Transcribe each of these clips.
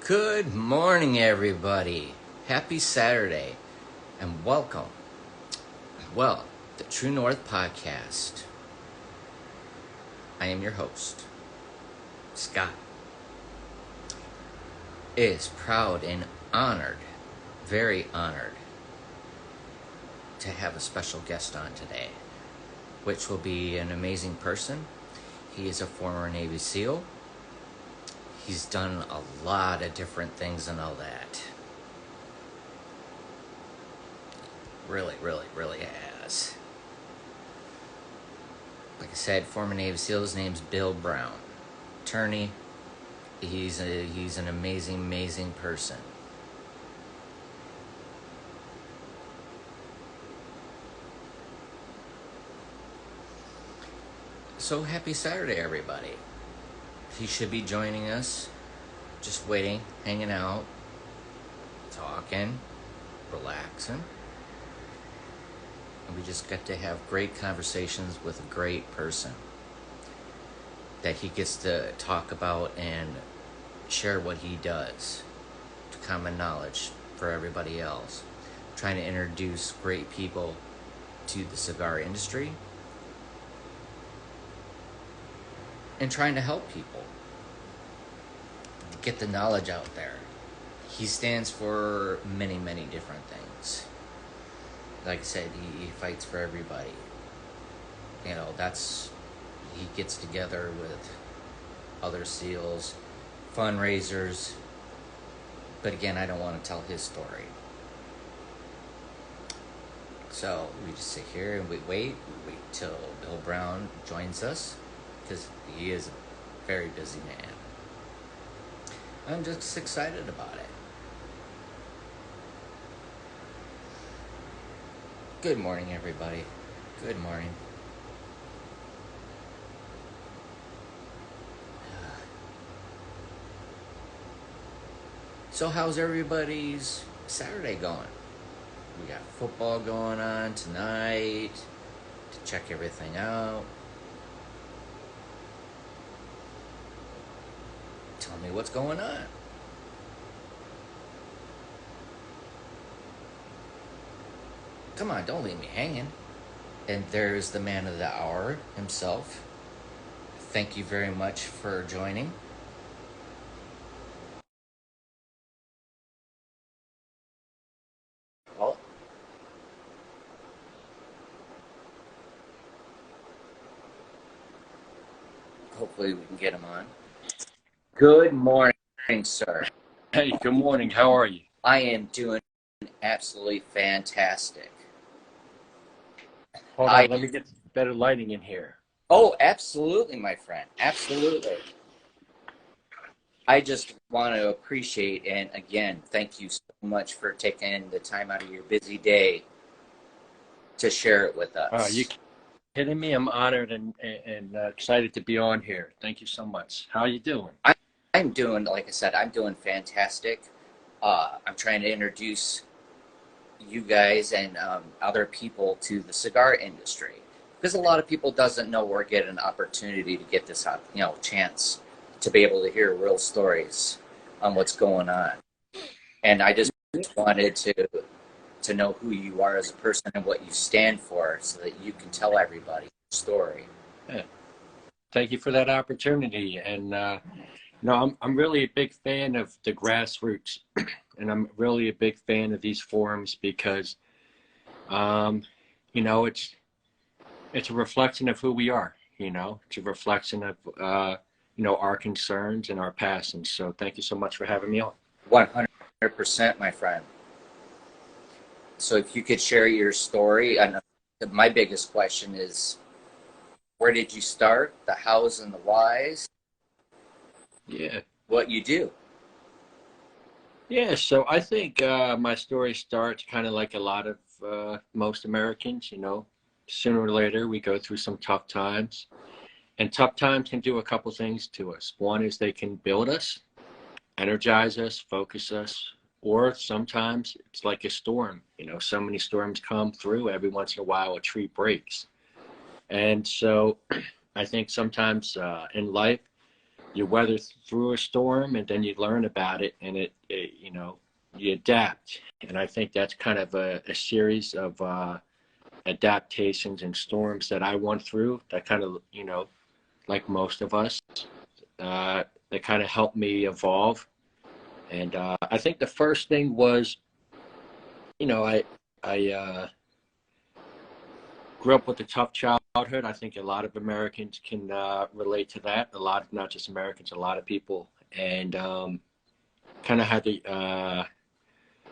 Good morning, everybody. Happy Saturday, and welcome. Well, the True North Podcast. I am your host, Scott. Is proud and honored, very honored, to have a special guest on today, which will be an amazing person. He is a former Navy SEAL. He's done a lot of different things and all that. Really has. Like I said, former Navy SEAL. His name's Bill Brown. Attorney. He's an amazing person. So happy Saturday, everybody. He should be joining us. Just waiting, hanging out, talking, relaxing. And we just get to have great conversations with a great person that he gets to talk about and share what he does to common knowledge for everybody else. Trying to introduce great people to the cigar industry and trying to help people get the knowledge out there. He stands for many different things. Like I said, he fights for everybody. He gets together with other SEALs, fundraisers. But again, I don't want to tell his story. So we just sit here and we wait till Bill Brown joins us, because he is a very busy man. I'm just excited about it. Good morning, everybody. Good morning. So how's everybody's Saturday going? We got football going on tonight to check everything out. Tell me what's going on. Come on, don't leave me hanging. And there's the man of the hour himself. Thank you very much for joining. Well, hopefully we can get him on. Good morning, sir. Hey, good morning. How are you? I am doing absolutely fantastic. Hold on, let me get better lighting in here. Oh, absolutely, my friend. Absolutely. I just want to appreciate, and again, thank you so much for taking the time out of your busy day to share it with us. Are you kidding me? I'm honored and excited to be on here. Thank you so much. How are you doing? I'm doing, like I said, I'm doing fantastic. I'm trying to introduce you guys and other people to the cigar industry, because a lot of people doesn't know or get an opportunity to get this chance to be able to hear real stories on what's going on. And I just wanted to know who you are as a person and what you stand for, so that you can tell everybody your story. Yeah. Thank you for that opportunity. And I'm really a big fan of the grassroots, and I'm really a big fan of these forums because, it's a reflection of who we are. It's a reflection of our concerns and our passions. So thank you so much for having me on. 100%, my friend. So if you could share your story, and my biggest question is, where did you start? The hows and the whys? Yeah. What you do? Yeah, so I think my story starts kind of like a lot of most Americans. Sooner or later we go through some tough times, and tough times can do a couple things to us. One is they can build us, energize us, focus us, or sometimes it's like a storm. So many storms come through. Every once in a while a tree breaks. And so I think sometimes in life you weather through a storm, and then you learn about it, and you adapt. And I think that's kind of a series of adaptations and storms that I went through that kind of, like most of us, that kind of helped me evolve. And I think the first thing was, I grew up with a tough childhood. I think a lot of Americans can relate to that. A lot, not just Americans, a lot of people, and kind of had to,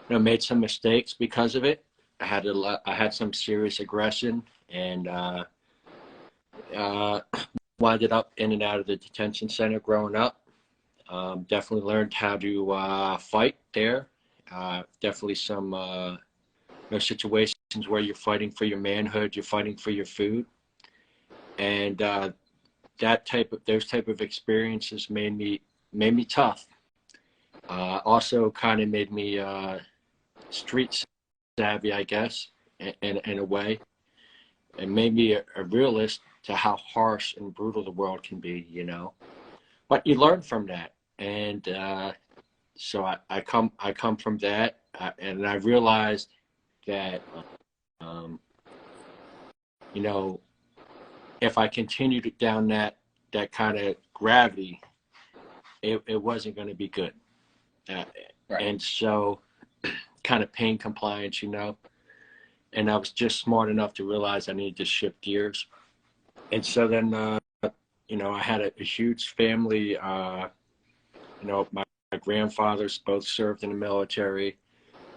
made some mistakes because of it. I had some serious aggression, and winded up in and out of the detention center growing up. Definitely learned how to fight there. Definitely some situations where you're fighting for your manhood, you're fighting for your food, and those type of experiences made me tough. Also, kind of made me street savvy, I guess, in a way, and made me a realist to how harsh and brutal the world can be, But you learn from that, and so I come from that, and I realized that, if I continued down that kind of gravity, it wasn't going to be good. Right. And so, kind of pain compliance, and I was just smart enough to realize I needed to shift gears. And so then, I had a huge family. My grandfathers both served in the military.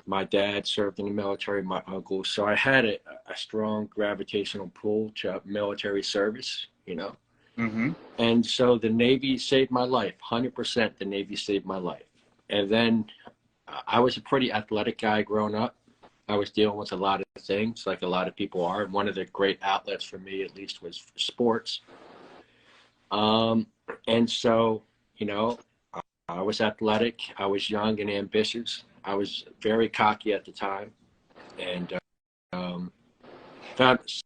My dad served in the military, my uncle. So I had a strong gravitational pull to military service, Mm-hmm. And so the Navy saved my life, 100% the Navy saved my life. And then I was a pretty athletic guy growing up. I was dealing with a lot of things, like a lot of people are. And one of the great outlets for me, at least, was sports. And so, I was athletic. I was young and ambitious. I was very cocky at the time. And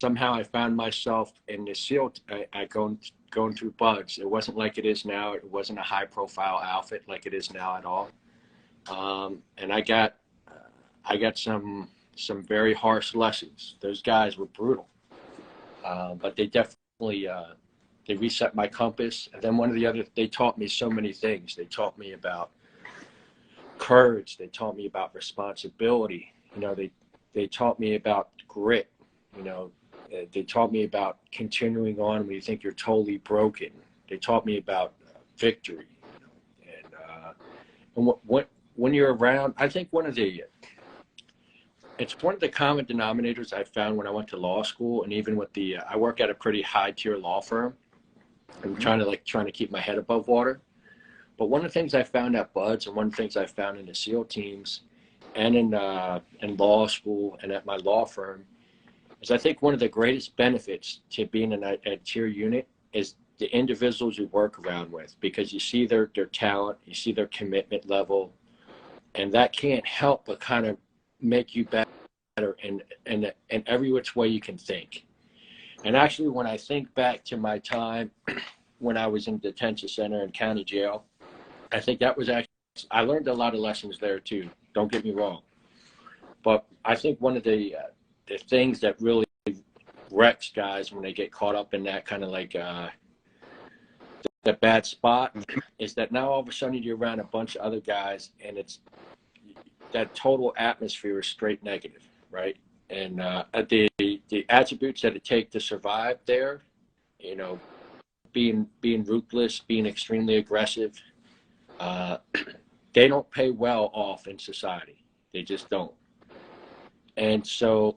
somehow I found myself in the SEAL, going through bugs. It wasn't like it is now. It wasn't a high profile outfit like it is now at all. And I got some very harsh lessons. Those guys were brutal, but they definitely they reset my compass. And then they taught me so many things. They taught me about courage. They taught me about responsibility. They taught me about grit. They taught me about continuing on when you think you're totally broken. They taught me about victory. And when you're around, I think it's one of the common denominators I found when I went to law school, and even with I work at a pretty high tier law firm. I'm trying to keep my head above water. But one of the things I found at Buds, and one of the things I found in the SEAL teams, and in law school and at my law firm, is I think one of the greatest benefits to being in a tier unit is the individuals you work around with, because you see their talent, you see their commitment level, and that can't help but kind of make you better in every which way you can think. And actually, when I think back to my time when I was in detention center and county jail, I think that was actually, I learned a lot of lessons there too. Don't get me wrong. But I think one of the things that really wrecks guys when they get caught up in that kind of like the bad spot is that now all of a sudden you're around a bunch of other guys, and it's that total atmosphere is straight negative, right? And the attributes that it takes to survive there, being ruthless, being extremely aggressive, they don't pay well off in society. They just don't. And so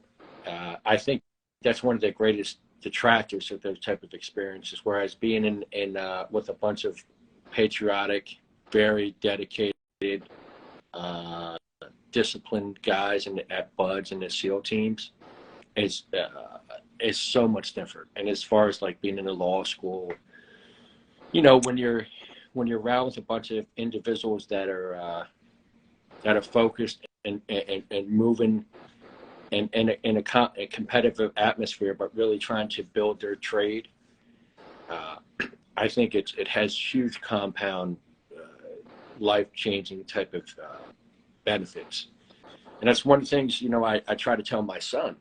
I think that's one of the greatest detractors of those type of experiences. Whereas being in with a bunch of patriotic, very dedicated, disciplined guys at Buds and the SEAL teams is so much different. And as far as like being in a law school, when you're around with a bunch of individuals that are focused and moving in a competitive atmosphere, but really trying to build their trade, I think it has huge compound, life-changing type of benefits. And that's one of the things, I try to tell my son.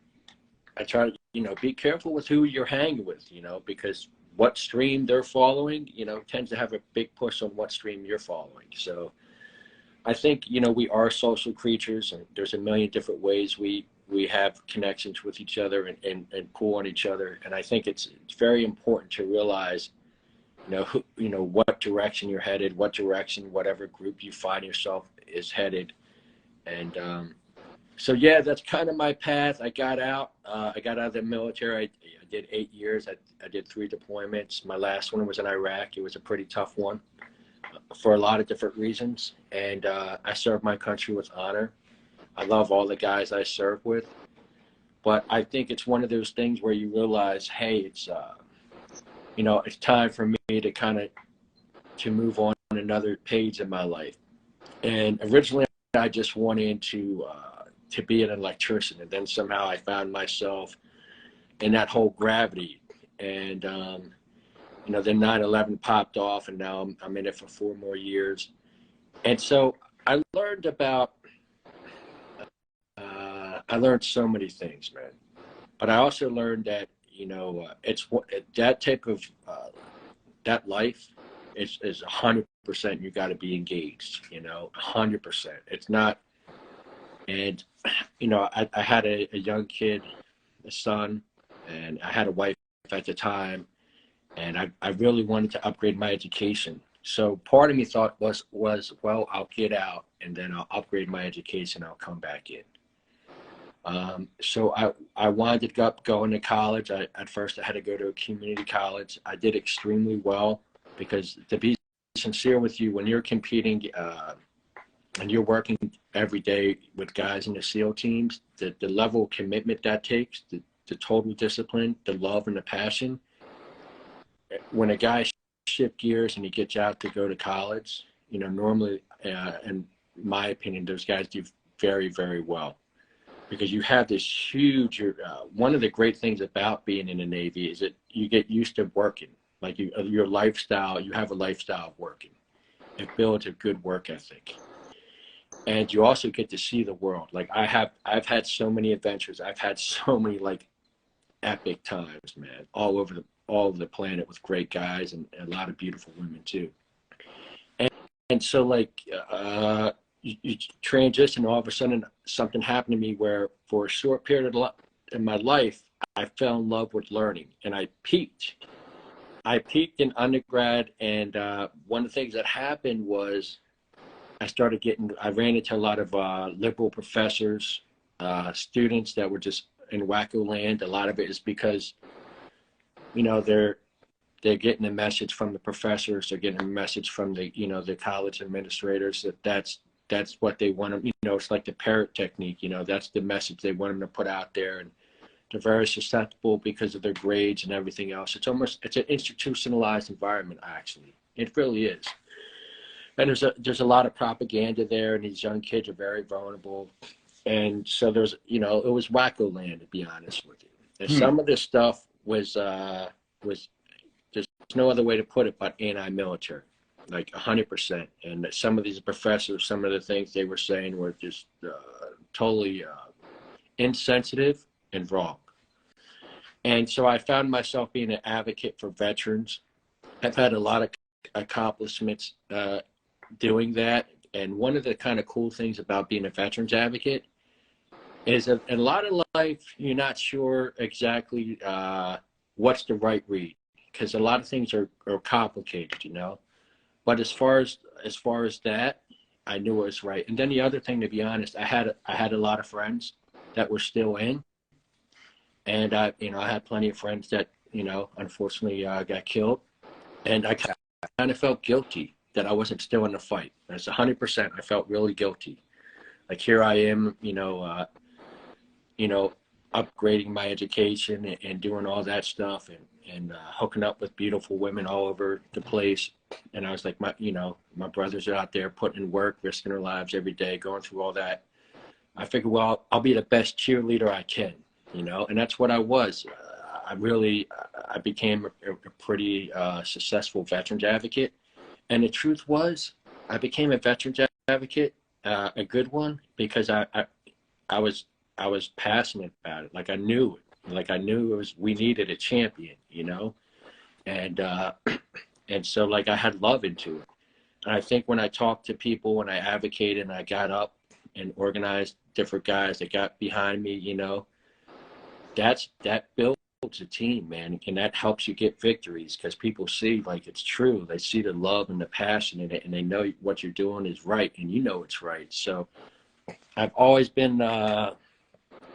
I try to, be careful with who you're hanging with, because what stream they're following, tends to have a big push on what stream you're following. So I think, we are social creatures, and there's a million different ways we have connections with each other and pull on each other. And I think it's very important to realize, what direction you're headed, what direction whatever group you find yourself is headed. And so, yeah, that's kind of my path. I got out. I got out of the military. I did 8 years. I did 3 deployments. My last one was in Iraq. It was a pretty tough one for a lot of different reasons. And I served my country with honor. I love all the guys I serve with. But I think it's one of those things where you realize, hey, it's time for me to move on another page in my life. And originally, I just wanted to be an electrician, and then somehow I found myself in that whole gravity. And then 9/11 popped off, and now I'm in it for 4 more years. And so I learned so many things, man. But I also learned that it's that type of that life is 100%. You got to be engaged, 100%. It's not. And I had a young kid, a son, and I had a wife at the time, and I really wanted to upgrade my education. So part of me thought was well, I'll get out and then I'll upgrade my education. I'll come back in. So I winded up going to college. At first I had to go to a community college. I did extremely well because, to be sincere with you, when you're competing and you're working every day with guys in the SEAL teams, the level of commitment that takes, the total discipline, the love and the passion. When a guy shifts gears and he gets out to go to college, normally, in my opinion, those guys do very, very well. Because you have this huge, one of the great things about being in the Navy is that you get used to working. Like your lifestyle, you have a lifestyle of working. It builds a good work ethic. And you also get to see the world. Like I've had so many adventures. I've had so many epic times, man, all over the planet with great guys and a lot of beautiful women too. And so you transition, all of a sudden something happened to me where for a short period in my life, I fell in love with learning, and I peaked in undergrad. And one of the things that happened was I ran into a lot of liberal professors, students that were just in wacko land. A lot of it is because, they're getting a message from the professors, they're getting a message from the college administrators that's what they want them, it's like the parrot technique, that's the message they want them to put out there. And they're very susceptible because of their grades and everything else. It's an institutionalized environment, actually. It really is. And there's a lot of propaganda there, and these young kids are very vulnerable. And so it was wacko land, to be honest with you. And some of this stuff was there's no other way to put it but anti-military, like 100%. And some of these professors, some of the things they were saying were just totally insensitive and wrong. And so I found myself being an advocate for veterans. I've had a lot of accomplishments doing that. And one of the kind of cool things about being a veterans advocate is that in a lot of life, you're not sure exactly what's the right read, because a lot of things are complicated, But as far as that, I knew it was right. And then the other thing, to be honest, I had a lot of friends that were still in, and I had plenty of friends that unfortunately got killed, and I kind of felt guilty that I wasn't still in the fight. That's 100%. I felt really guilty. Like, here I am, upgrading my education and doing all that stuff, and hooking up with beautiful women all over the place. And I was like, my brothers are out there putting in work, risking their lives every day, going through all that. I figured, well, I'll be the best cheerleader I can, and that's what I was. I became a pretty successful veterans advocate. And the truth was, I became a veterans advocate, a good one, because I was I was passionate about it. Like I knew it. Like I knew it was we needed a champion, you know, and and so like I had love into it. And I think when I talked to people, when I advocated, and I got up and organized different guys that got behind me, you know, that builds a team, man, and that helps you get victories because people see like it's true. They see the love and the passion in it, and they know what you're doing is right, and you know it's right. So I've always been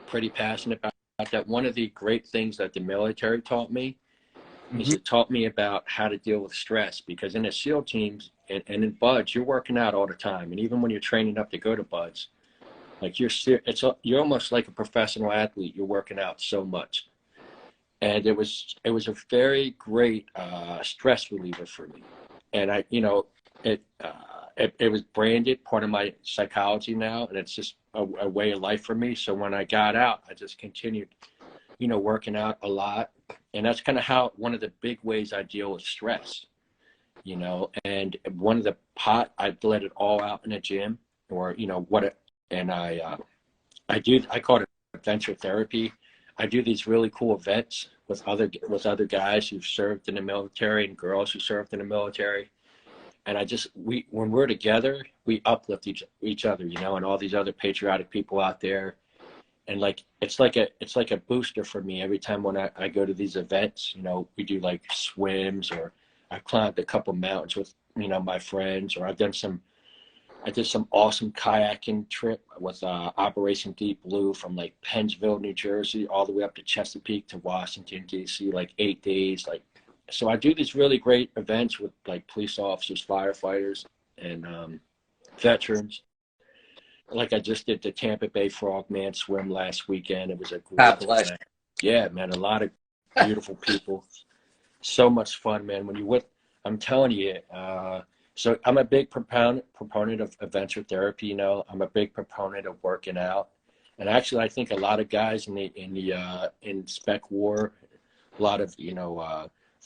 pretty passionate about that. One of the great things that the military taught me is Mm-hmm. it taught me about how to deal with stress, because in the SEAL teams and in buds, you're working out all the time, and even when you're training up to go to buds, like you're almost like a professional athlete. You're working out so much, and it was a very great stress reliever for me. And I, you know, it was branded part of my psychology now, and it's just a way of life for me. So when I got out, I just continued, you know, working out a lot, and that's kind of how one of the big ways I deal with stress, you know. And one of the I let it all out in the gym, or you know what, and I call it adventure therapy. I do these really cool events with other guys who've served in the military and girls who served in the military. And we when we're together, we uplift each other, you know, and all these other patriotic people out there. And like it's like a booster for me every time when I go to these events. You know, we do like swims, or I climbed a couple mountains with, you know, my friends, or I did some awesome kayaking trip with Operation Deep Blue from like Pennsville, New Jersey, all the way up to Chesapeake to Washington, D.C., like 8 days. Like, so I do these really great events with like police officers, firefighters, and veterans. Like I just did the Tampa Bay Frogman swim last weekend. It was a God great bless. event. Yeah, man, a lot of beautiful people. So much fun, man. When you with, I'm telling you. So I'm a big proponent of adventure therapy. You know, I'm a big proponent of working out, and actually, I think a lot of guys in spec war, a lot of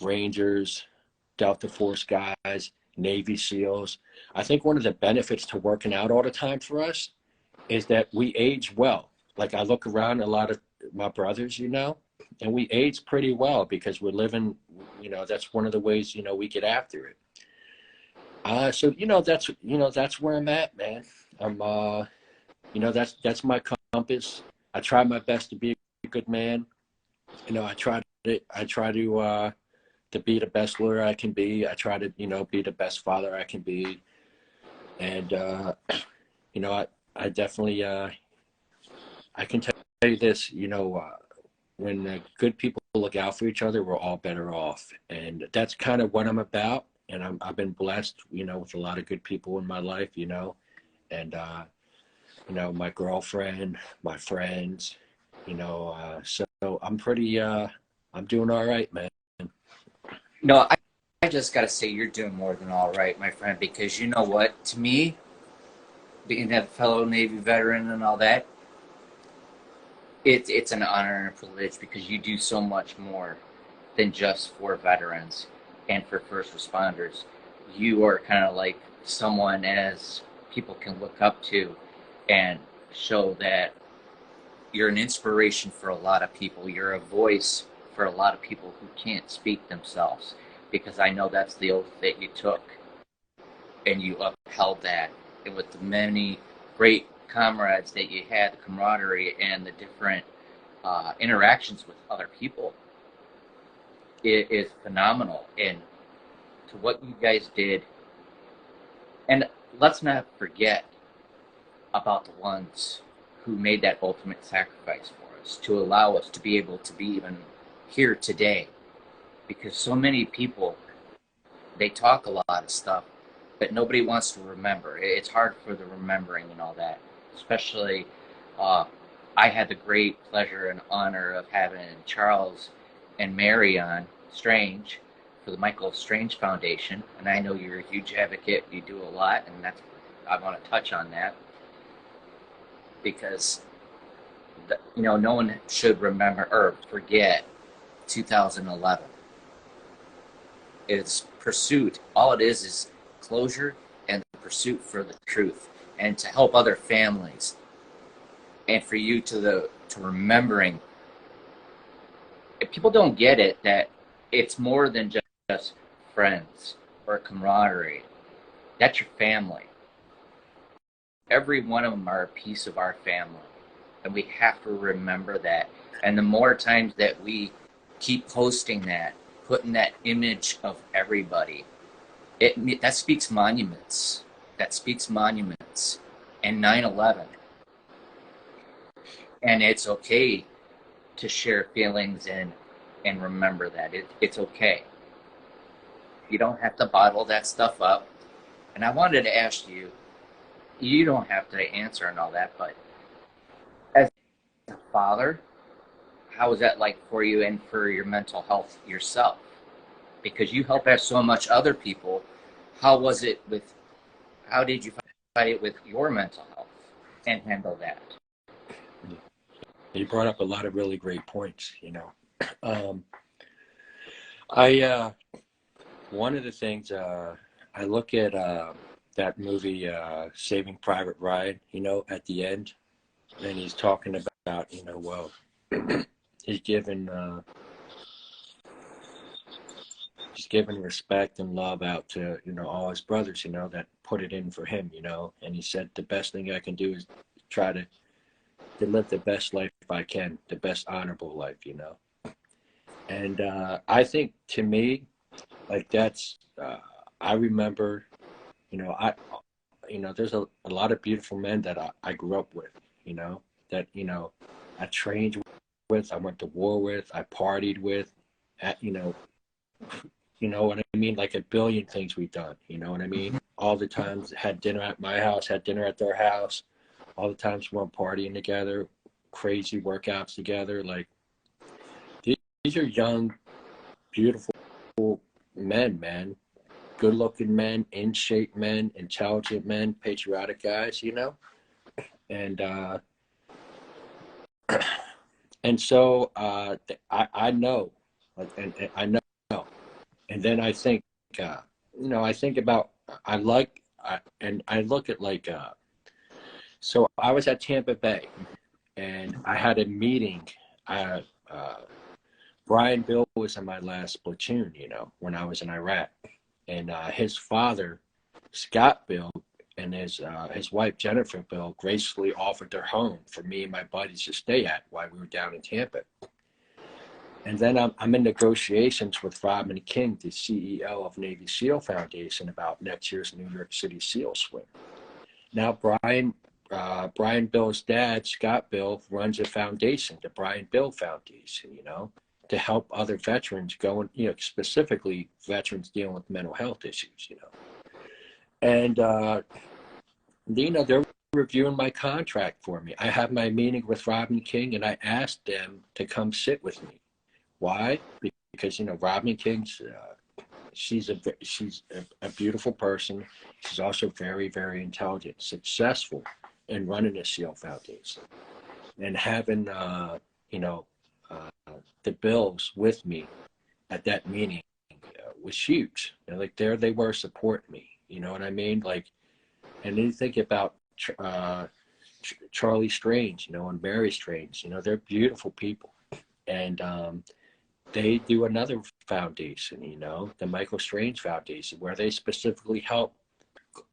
Rangers, Delta Force guys, Navy SEALs. I think one of the benefits to working out all the time for us is that we age well. Like I look around a lot of my brothers, you know, and we age pretty well because we're living, you know, that's one of the ways, you know, we get after it. So that's where I'm at, man. I'm that's my compass. I try my best to be a good man. You know, I try to be the best lawyer I can be. I try to, you know, be the best father I can be. And you know, I definitely I can tell you this, you know, when good people look out for each other, we're all better off. And that's kind of what I'm about. And I've been blessed, you know, with a lot of good people in my life, you know, and, you know, my girlfriend, my friends, you know, so I'm doing all right, man. No, I just got to say you're doing more than all right, my friend, because you know what? To me, being a fellow Navy veteran and all that, it's an honor and a privilege because you do so much more than just for veterans and for first responders. You are kind of like someone as people can look up to and show that you're an inspiration for a lot of people. You're a voice for a lot of people who can't speak themselves because I know that's the oath that you took and you upheld that. And with the many great comrades that you had, the camaraderie and the different interactions with other people, it is phenomenal. And to what you guys did, and let's not forget about the ones who made that ultimate sacrifice for us to allow us to be able to be even here today. Because so many people, they talk a lot of stuff, but nobody wants to remember. It's hard for the remembering and all that. Especially, uh, I had the great pleasure and honor of having Charles and Mary on Strange for the Michael Strange Foundation, and I know you're a huge advocate. You do a lot, and that's I want to touch on that because no one should remember or forget 2011. It's pursuit. All it is closure and the pursuit for the truth, and to help other families, and for you to remembering. If people don't get it, that it's more than just friends or camaraderie. That's your family. Every one of them are a piece of our family, and we have to remember that. And the more times that we keep posting that, putting that image of everybody, that speaks monuments. That speaks monuments. And 9/11, and it's okay to share feelings and remember that it's okay. You don't have to bottle that stuff up. And I wanted to ask you, you don't have to answer and all that, but as a father, how was that like for you and for your mental health yourself? Because you help out so much other people. How was it with, how did you fight it with your mental health and handle that? You brought up a lot of really great points, I one of the things I look at that movie Saving Private Ryan, at the end, and he's talking about, well, he's given respect and love out to, all his brothers, that put it in for him, and he said the best thing I can do is try to live the best life I can, the best honorable life, and I think, to me, like, that's I remember, I there's a lot of beautiful men that I grew up with, that I trained with, I went to war with, I partied with, at, you know what I mean, like a billion things we've done, you know what I mean, all the times had dinner at my house, had dinner at their house, all the times we went partying together, crazy workouts together. Like, these are young, beautiful men, man. Good looking men, in shape men, intelligent men, patriotic guys, And and so I know, like, and I know. And then I think, I think about, and I look at, like, so I was at Tampa Bay, and I had a meeting. I, Brian Bill was in my last platoon, when I was in Iraq. And his father, Scott Bill, and his wife, Jennifer Bill, graciously offered their home for me and my buddies to stay at while we were down in Tampa. And then I'm in negotiations with Rodman King, the CEO of Navy SEAL Foundation, about next year's New York City SEAL swim. Now, Brian Bill's dad, Scott Bill, runs a foundation, the Brian Bill Foundation, to help other veterans go, specifically veterans dealing with mental health issues, And, they're reviewing my contract for me. I have my meeting with Rodman King, and I asked them to come sit with me. Why? Because, Rodman King's, she's a beautiful person. She's also very, very intelligent, successful in running a SEAL Foundation. And having, the Bills with me at that meeting was huge. Like, there they were supporting me. You know what I mean? Like, and then you think about Charlie Strange, and Mary Strange. They're beautiful people. And they do another foundation, the Michael Strange Foundation, where they specifically help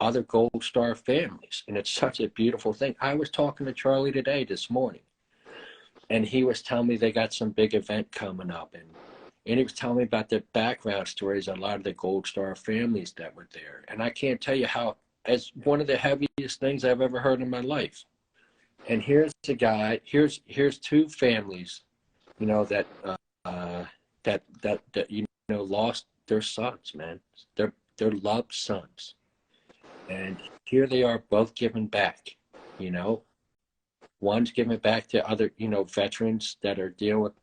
other Gold Star families. And it's such a beautiful thing. I was talking to Charlie this morning, and he was telling me they got some big event coming up. And he was telling me about the background stories of a lot of the Gold Star families that were there. And I can't tell you how, as one of the heaviest things I've ever heard in my life. And here's a guy, here's two families, that lost their sons, man, their loved sons, and here they are, both giving back. One's giving back to other, veterans that are dealing with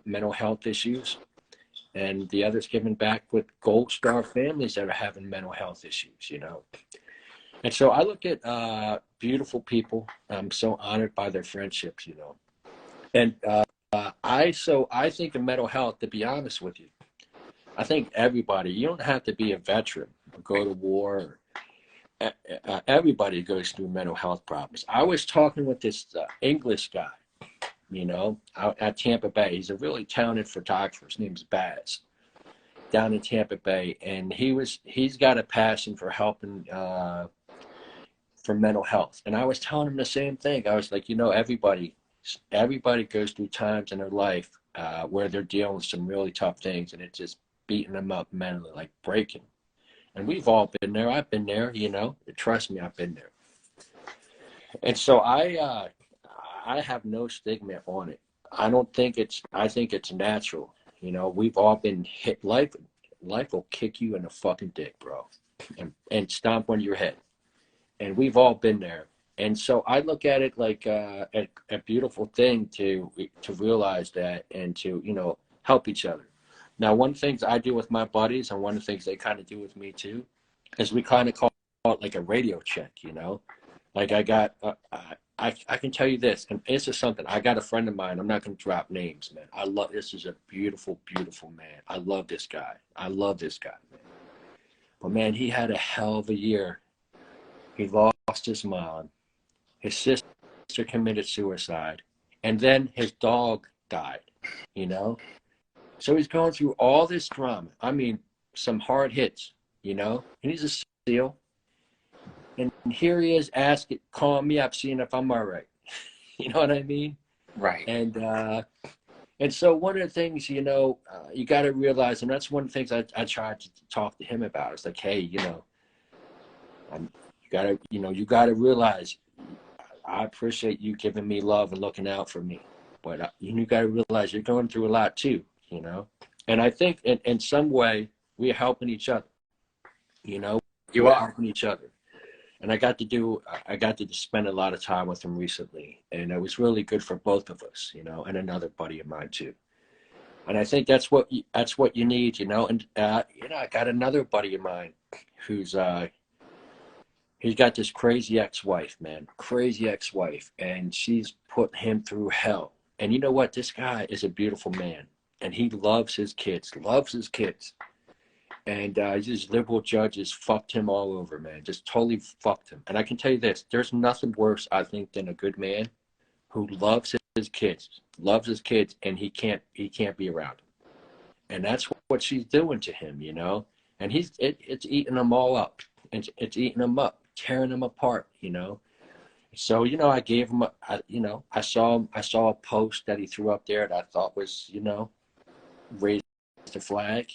mental health issues, and the other's giving back with Gold Star families that are having mental health issues. And so I look at beautiful people. I'm so honored by their friendships. And I think of mental health, to be honest with you, I think everybody, you don't have to be a veteran or go to war. Everybody goes through mental health problems. I was talking with this English guy, out at Tampa Bay. He's a really talented photographer. His name's Baz, down in Tampa Bay, and he's got a passion for helping for mental health. And I was telling him the same thing. I was like, everybody goes through times in their life where they're dealing with some really tough things, and it's just beating them up mentally, like breaking. And we've all been there. I've been there, Trust me, I've been there. And so I have no stigma on it. I think it's natural. We've all been hit. Life will kick you in the fucking dick, bro, and stomp on your head. And we've all been there. And so I look at it like a beautiful thing to realize that and to, help each other. Now, one of the things I do with my buddies, and one of the things they kind of do with me too, is we kind of call it like a radio check. Like I can tell you this, and this is something, I got a friend of mine, I'm not going to drop names, man. This is a beautiful, beautiful man. I love this guy. Man. But man, he had a hell of a year. He lost his mom. His sister committed suicide. And then his dog died, So he's going through all this drama. I mean, some hard hits, And he's a SEAL. And here he is calling me up, seeing if I'm all right. You know what I mean? Right. And so one of the things, you got to realize, and that's one of the things I tried to talk to him about. It's like, hey, you got to realize, I appreciate you giving me love and looking out for me, but you got to realize you're going through a lot too, And I think in some way we're helping each other, You are helping each other. And I got to spend a lot of time with him recently, and it was really good for both of us, and another buddy of mine too. And I think that's what you need, And I got another buddy of mine who's he's got this crazy ex-wife, man, and she's put him through hell. And you know what? This guy is a beautiful man, and he loves his kids. And these liberal judges fucked him all over, man. Just totally fucked him. And I can tell you this: there's nothing worse, I think, than a good man who loves his kids, and he can't be around them. And that's what she's doing to him, And it's eating them all up. It's eating them up, tearing them apart, So I gave him, I saw a post that he threw up there that I thought was, raised the flag,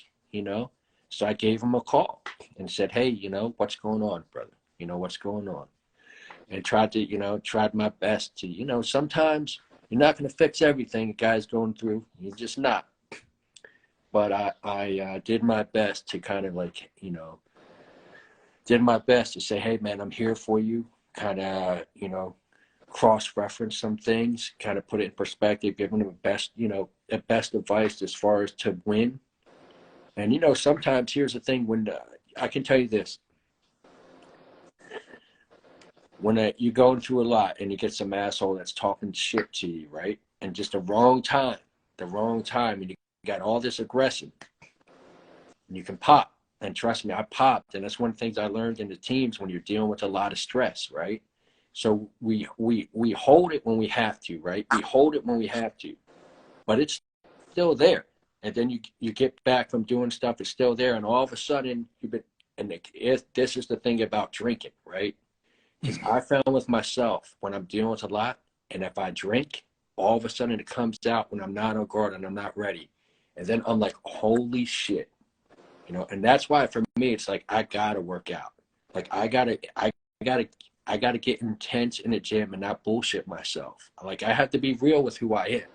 So I gave him a call and said, hey, what's going on, brother? What's going on? And tried my best to, sometimes you're not going to fix everything a guy's going through. You're just not. But I did my best to kind of did my best to say, hey, man, I'm here for you. Kind of, cross-reference some things, kind of put it in perspective, give them the best advice as far as to win. And, sometimes here's the thing, when I can tell you this, when you're going through a lot and you get some asshole that's talking shit to you, right? And just the wrong time, and you got all this aggression, and you can pop. And trust me, I popped. And that's one of the things I learned in the teams when you're dealing with a lot of stress, right? So we hold it when we have to, right? We hold it when we have to, but it's still there. And then you get back from doing stuff, it's still there. And all of a sudden, this is the thing about drinking, right? Because I found with myself, when I'm dealing with a lot, and if I drink, all of a sudden it comes out when I'm not on guard and I'm not ready. And then I'm like, holy shit. And that's why for me, it's like, I gotta work out. Like I gotta get intense in the gym and not bullshit myself. Like I have to be real with who I am.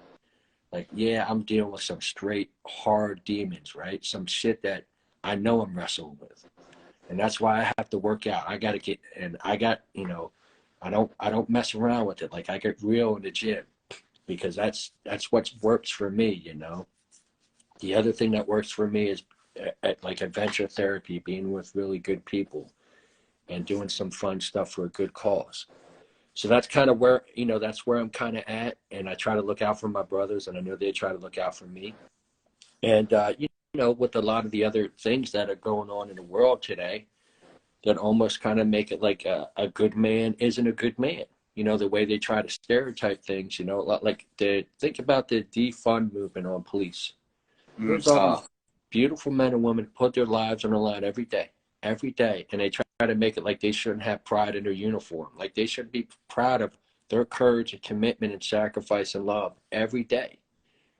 Like, yeah, I'm dealing with some straight hard demons, right? Some shit that I know I'm wrestling with. And that's why I have to work out. I gotta get, and I don't mess around with it. Like I get real in the gym because that's what works for me, The other thing that works for me is like adventure therapy, being with really good people and doing some fun stuff for a good cause. So that's kind of where, that's where I'm kind of at. And I try to look out for my brothers, and I know they try to look out for me. And, with a lot of the other things that are going on in the world today, that almost kind of make it like a good man isn't a good man. The way they try to stereotype things, like think about the defund movement on police. There's all these Oh, beautiful men and women put their lives on the line every day, and they try to make it like they shouldn't have pride in their uniform, like they should be proud of their courage and commitment and sacrifice and love every day,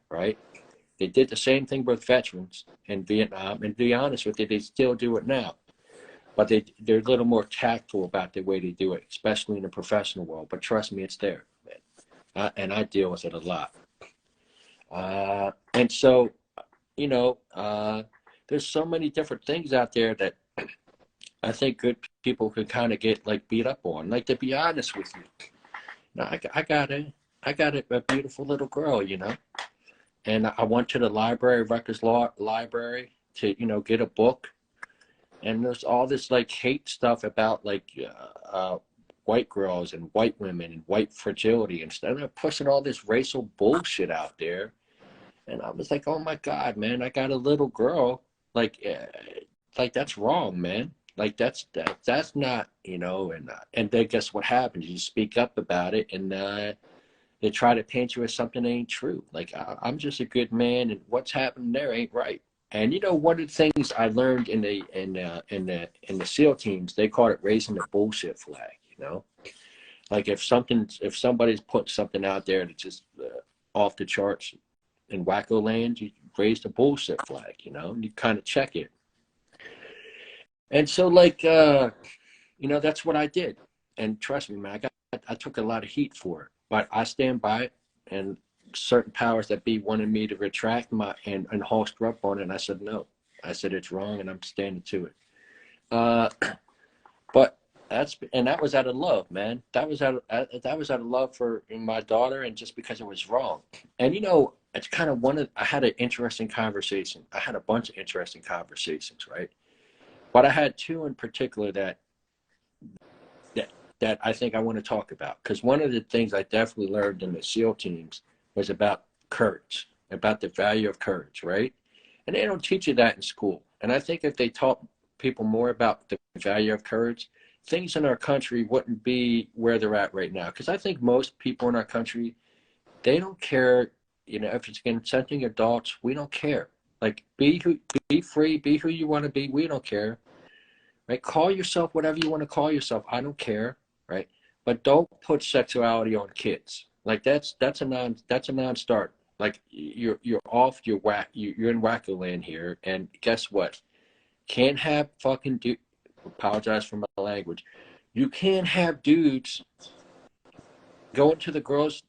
right? They did the same thing with veterans in Vietnam, and to be honest with you, they still do it now. But they're a little more tactful about the way they do it, especially in the professional world. But trust me, it's there, man. And I deal with it a lot. And so, there's so many different things out there that I think good people can kind of get like beat up on. Like, to be honest with you, now I got a beautiful little girl, and I went to the library, Rutgers Law Library, to get a book. And there's all this like hate stuff about like white girls and white women and white fragility and stuff. They're pushing all this racial bullshit out there. And I was like, oh my God, man, I got a little girl. Like that's wrong, man. Like that's not, and then guess what happens? You speak up about it, and they try to paint you as something that ain't true. Like I'm just a good man, and what's happening there ain't right. And one of the things I learned in the SEAL teams, they call it raising the bullshit flag. Like if somebody's putting something out there that's just off the charts in wacko land, you raise the bullshit flag, and you kind of check it. And so like that's what I did. And trust me, man, I took a lot of heat for it, but I stand by it. And certain powers that be wanted me to retract and holster up on it, and I said no. I said it's wrong, and I'm standing to it. But that was out of love, man. That was out of love for my daughter, and just because it was wrong. And it's kind of I had an interesting conversation. I had a bunch of interesting conversations, right? But I had two in particular that I think I want to talk about, because one of the things I definitely learned in the SEAL teams was about courage, about the value of courage, right? And they don't teach you that in school. And I think if they taught people more about the value of courage, things in our country wouldn't be where they're at right now. Because I think most people in our country, they don't care, if it's consenting adults, we don't care. Like, be free, be who you want to be. We don't care, right? Call yourself whatever you want to call yourself. I don't care, right? But don't put sexuality on kids. Like that's a non-starter. Like you're off your whack. You're in wacko land here. And guess what? Can't have fucking dude. Apologize for my language. You can't have dudes going to the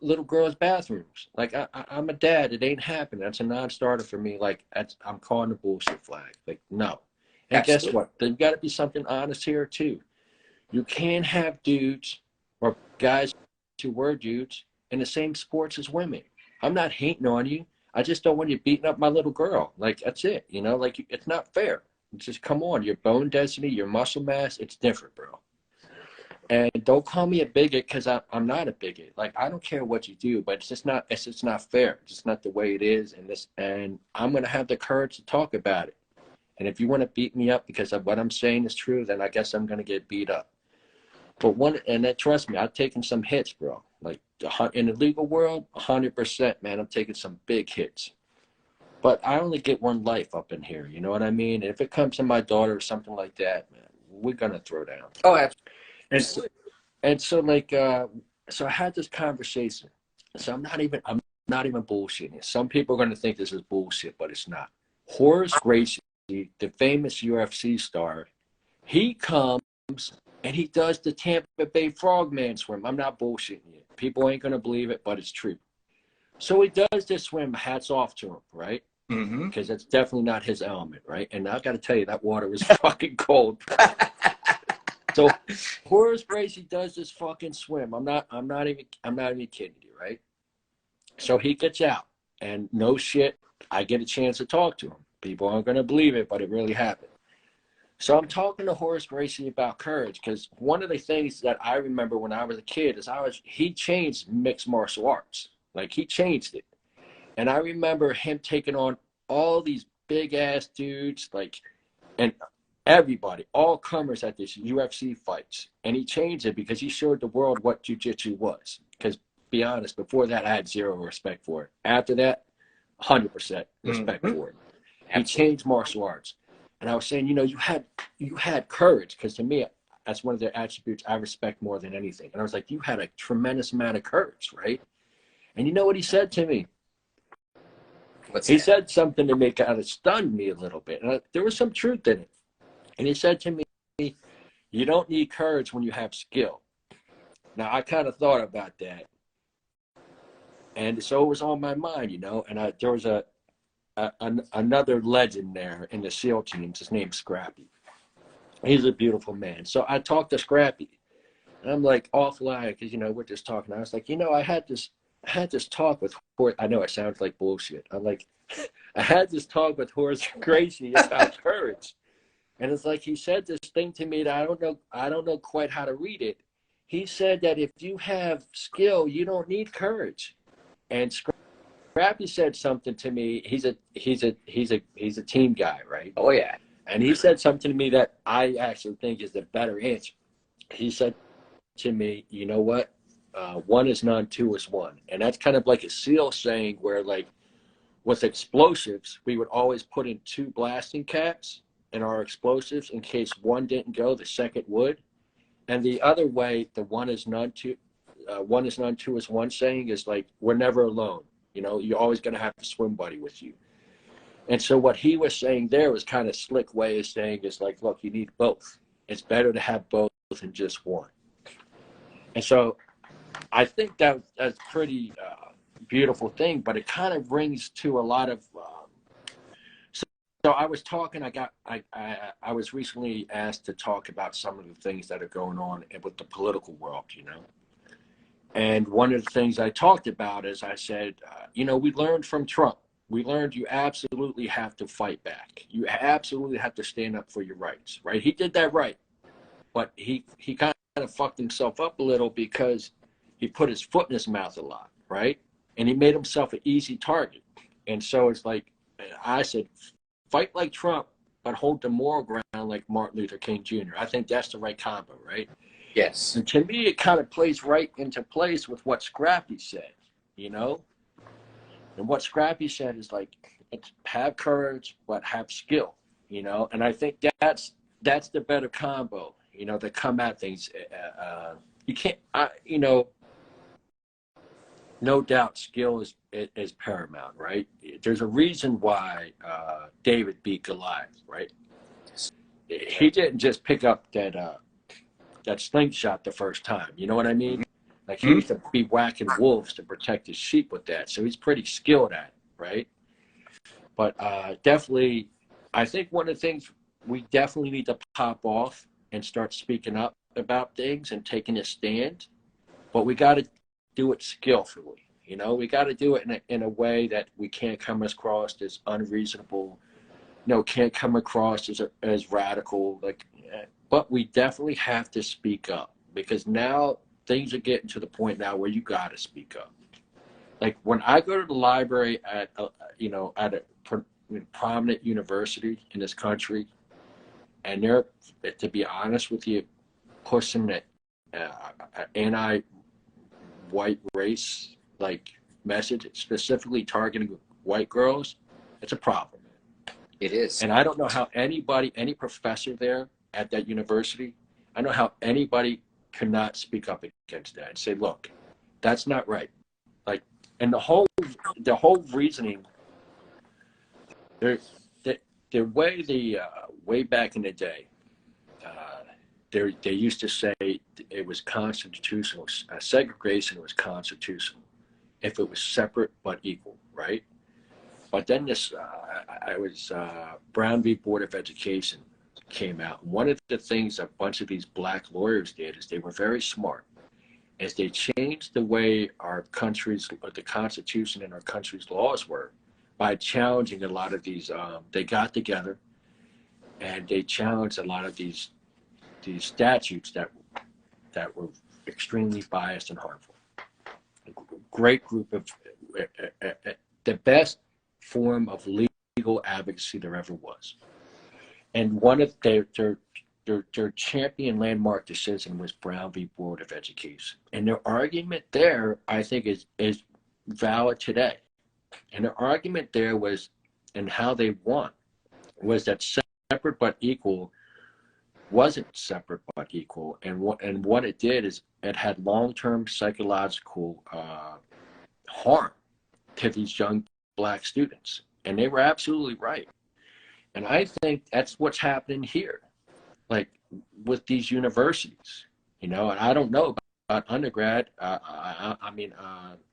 little girls' bathrooms. Like I'm a dad. It ain't happening. That's a non-starter for me. Like I'm calling the bullshit flag. Like no. And guess absolutely. what? There's got to be something honest here too. You can't have dudes or guys who were dudes in the same sports as women. I'm not hating on you. I just don't want you beating up my little girl. Like, that's it. Like, it's not fair. It's just, come on. Your bone density, your muscle mass, it's different, bro. And don't call me a bigot, because I'm not a bigot. Like, I don't care what you do, but it's just not fair. It's just not the way it is. And I'm going to have the courage to talk about it. And if you want to beat me up because of what I'm saying is true, then I guess I'm going to get beat up. But trust me, I've taken some hits, bro. Like in the legal world, 100%, man, I'm taking some big hits. But I only get one life up in here. You know what I mean? And if it comes to my daughter or something like that, man, we're gonna throw down. Oh, And so, so I had this conversation. So I'm not even bullshitting. Some people are gonna think this is bullshit, but it's not. Horace Gracie, the famous UFC star, he comes and he does the Tampa Bay Frogman swim. I'm not bullshitting you. People ain't gonna believe it, but it's true. So he does this swim. Hats off to him, right? mm-hmm. Because it's definitely not his element, right? And I got to tell you, that water was fucking cold, bro. So Horace Gracie does this fucking swim. I'm not even kidding you, right? So he gets out, and no shit, I get a chance to talk to him. People aren't gonna believe it, but it really happened. So I'm talking to Horace Gracie about courage because one of the things that I remember when I was a kid is he changed mixed martial arts. Like he changed it. And I remember him taking on all these big ass dudes, like, and everybody, all comers at this UFC fights. And he changed it because he showed the world what jiu-jitsu was. Because, be honest, before that, I had zero respect for it. After that, 100% respect for it. He changed martial arts. And I was saying, you had courage, because to me, that's one of the attributes I respect more than anything. And I was like, you had a tremendous amount of courage, right? And you know what he said to me? He said something to me kind of stunned me a little bit. And there was some truth in it. And he said to me, you don't need courage when you have skill. Now, I kind of thought about that. And so it was on my mind, and there was another legend there in the SEAL teams. His name's Scrappy. He's a beautiful man. So I talked to Scrappy. And I'm like offline because, we're just talking. I was like, I had this talk with Horace. I know it sounds like bullshit. I'm like, I had this talk with Horace Gracie about courage. And it's like he said this thing to me that I don't know quite how to read it. He said that if you have skill, you don't need courage. And Scrappy said something to me. He's a team guy, right? Oh yeah. And he said something to me that I actually think is the better answer. He said to me, you know what? One is none, two is one. And that's kind of like a SEAL saying where, like, with explosives, we would always put in two blasting caps in our explosives in case one didn't go, the second would. And the other way, the one is none, two is one saying is like, we're never alone. You're always going to have a swim buddy with you. And so what he was saying there was kind of slick way of saying is like, look, you need both. It's better to have both than just one. And so I think that's pretty beautiful thing, but it kind of brings to a lot of. So I was talking. I was recently asked to talk about some of the things that are going on with the political world, And one of the things I talked about is I said, we learned from Trump. We learned you absolutely have to fight back. You absolutely have to stand up for your rights, right? He did that right, but he kind of fucked himself up a little because he put his foot in his mouth a lot, right? And he made himself an easy target. And so it's like, I said, fight like Trump, but hold the moral ground like Martin Luther King Jr. I think that's the right combo, right? Yes. And to me, it kind of plays right into place with what Scrappy said, And what Scrappy said is like, have courage, but have skill, And I think that's the better combo, to come at things. You can't, no doubt skill is paramount, right? There's a reason why David beat Goliath, right? He didn't just pick up that slingshot the first time. You know what I mean? Like he used to be whacking wolves to protect his sheep with that. So he's pretty skilled at it, right? But definitely, I think one of the things we definitely need to pop off and start speaking up about things and taking a stand. But we got to do it skillfully. We got to do it in a way that we can't come across as unreasonable. Can't come across as radical. But we definitely have to speak up because now things are getting to the point now where you got to speak up. Like when I go to the library at a prominent university in this country, and they're, to be honest with you, pushing that anti-white race message, specifically targeting white girls, it's a problem. It is. And I don't know how any professor there at that university, I don't know how anybody cannot speak up against that and say, look, that's not right. And the whole reasoning, way back in the day, they used to say it was constitutional. Segregation was constitutional if it was separate but equal, right? But then Brown v. Board of Education came out. One of the things a bunch of these black lawyers did is they were very smart. As they changed the way the Constitution and our country's laws were by challenging a lot of these, they got together and they challenged a lot of these statutes that were extremely biased and harmful. Great group of the best form of legal advocacy there ever was. And one of their champion landmark decision was Brown v. Board of Education. And their argument there, I think, is valid today. And their argument there was, and how they won, was that separate but equal wasn't separate but equal. And what it did is it had long-term psychological harm to these young black students. And they were absolutely right. And I think that's what's happening here, like with these universities, and I don't know about undergrad,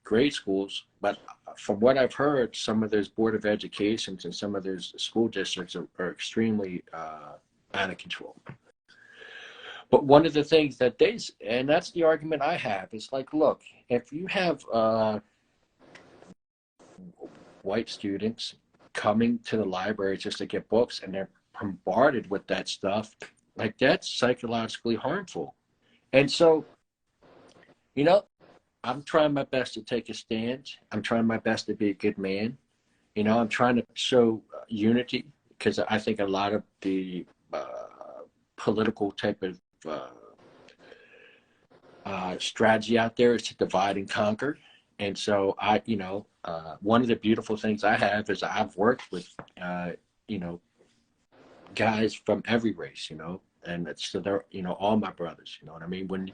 grade schools, but from what I've heard, some of those Board of Educations and some of those school districts are extremely out of control. But one of the things that and that's the argument I have, is like, look, if you have white students coming to the library just to get books, and they're bombarded with that stuff, like, that's psychologically harmful. And so, I'm trying my best to take a stand. I'm trying my best to be a good man. I'm trying to show unity, because I think a lot of the political type of strategy out there is to divide and conquer. And so one of the beautiful things I have is I've worked with, guys from every race, and so they're, all my brothers, you know what I mean? When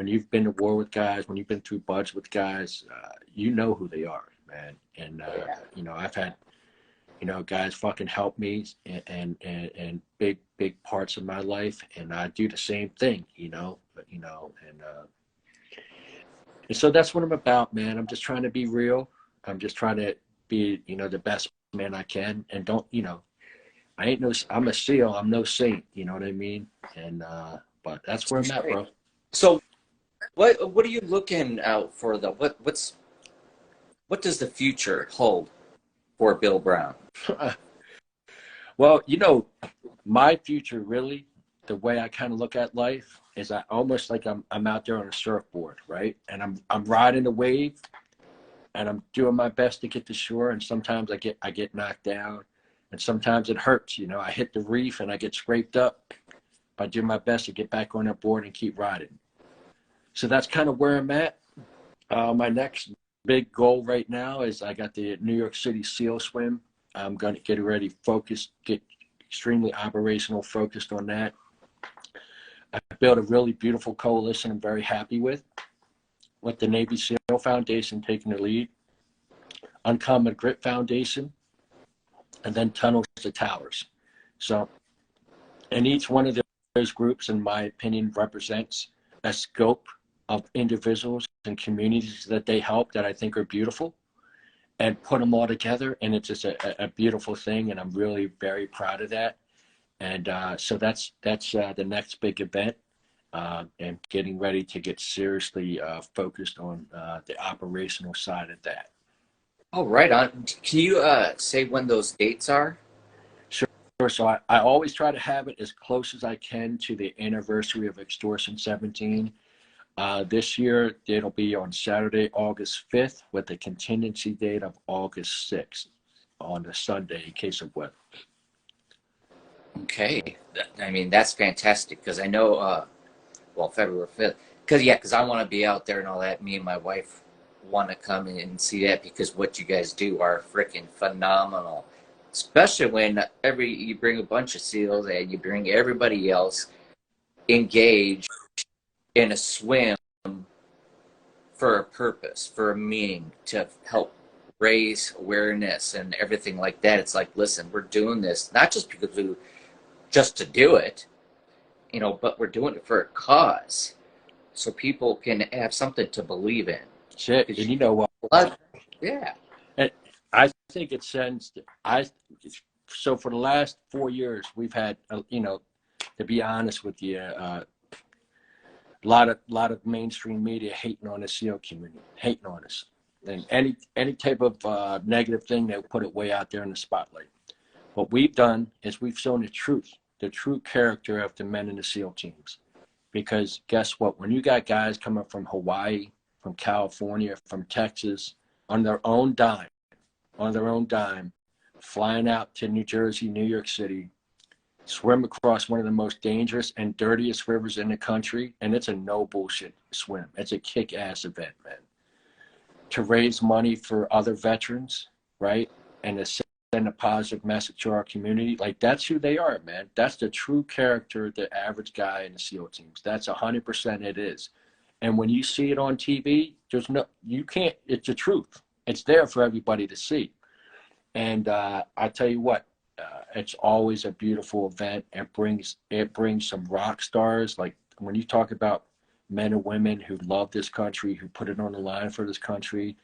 you've been to war with guys, when you've been through buds with guys, you know who they are, man. And, I've had, guys fucking help me and big parts of my life. And I do the same thing, and so that's what I'm about, man. I'm just trying to be real. I'm just trying to be, the best man I can. And don't, I'm a SEAL. I'm no saint. You know what I mean? And, but that's where I'm at, bro. So what are you looking out for, though? What does the future hold for Bill Brown? Well, my future, really, the way I kind of look at life is I almost like I'm out there on a surfboard, right? And I'm riding the wave, and I'm doing my best to get to shore. And sometimes I get knocked down, and sometimes it hurts. I hit the reef and I get scraped up. But I do my best to get back on that board and keep riding. So that's kind of where I'm at. My next big goal right now is I got the New York City SEAL swim. I'm going to get ready, get extremely operational, focused on that. I built a really beautiful coalition I'm very happy with the Navy SEAL Foundation taking the lead, Uncommon Grit Foundation, and then Tunnels to Towers. So, and each one of those groups, in my opinion, represents a scope of individuals and communities that they help that I think are beautiful, and put them all together, and it's just a beautiful thing, and I'm really very proud of that. And so that's the next big event, and getting ready to get seriously focused on the operational side of that. Oh, right on. Can you say when those dates are? Sure. So I always try to have it as close as I can to the anniversary of Extortion 17. This year, it'll be on Saturday, August 5th, with a contingency date of August 6th on a Sunday in case of weather. Okay. I mean, that's fantastic, because I know, February 5th. Because I want to be out there and all that. Me and my wife want to come in and see that, because what you guys do are freaking phenomenal. Especially when you bring a bunch of SEALs and you bring everybody else engaged in a swim for a purpose, for a meaning, to help raise awareness and everything like that. It's like, listen, we're doing this not just just to do it, but we're doing it for a cause, so people can have something to believe in. Shit, and you know what? Yeah. And I think it sends. So for the last 4 years, we've had, to be honest with you, a lot of mainstream media hating on the SEAL community, hating on us, and any type of negative thing, they put it way out there in the spotlight. What we've done is we've shown the true character of the men in the SEAL teams. Because guess what? When you got guys coming from Hawaii, from California, from Texas, on their own dime, flying out to New Jersey, New York City, swim across one of the most dangerous and dirtiest rivers in the country, and it's a no bullshit swim. It's a kick-ass event, man. To raise money for other veterans, right? And to send a positive message to our community. Like, that's who they are, man. That's the true character, the average guy in the SEAL teams. That's 100% it is. And when you see it on TV, you can't, it's the truth. It's there for everybody to see. And I tell you what, it's always a beautiful event. It brings some rock stars. Like, when you talk about men and women who love this country, who put it on the line for this country,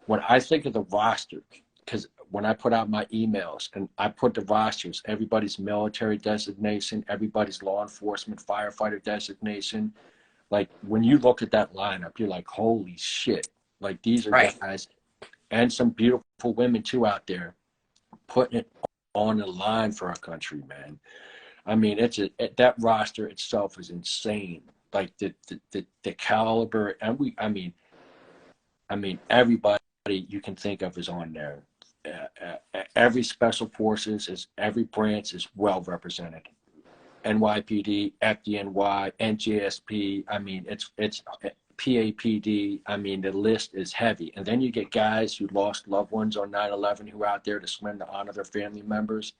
when I think of the roster, because when I put out my emails and I put the rosters, everybody's military designation, everybody's law enforcement, firefighter designation, like, when you look at that lineup, you're like, holy shit. Like, these are guys, and some beautiful women too out there, putting it on the line for our country, man. I mean, that roster itself is insane. Like, the caliber, and I mean, everybody you can think of is on there. Every special forces every branch is well represented. NYPD, FDNY, NJSP. I mean, it's PAPD. I mean, the list is heavy. And then you get guys who lost loved ones on 9/11 who are out there to swim to honor their family members.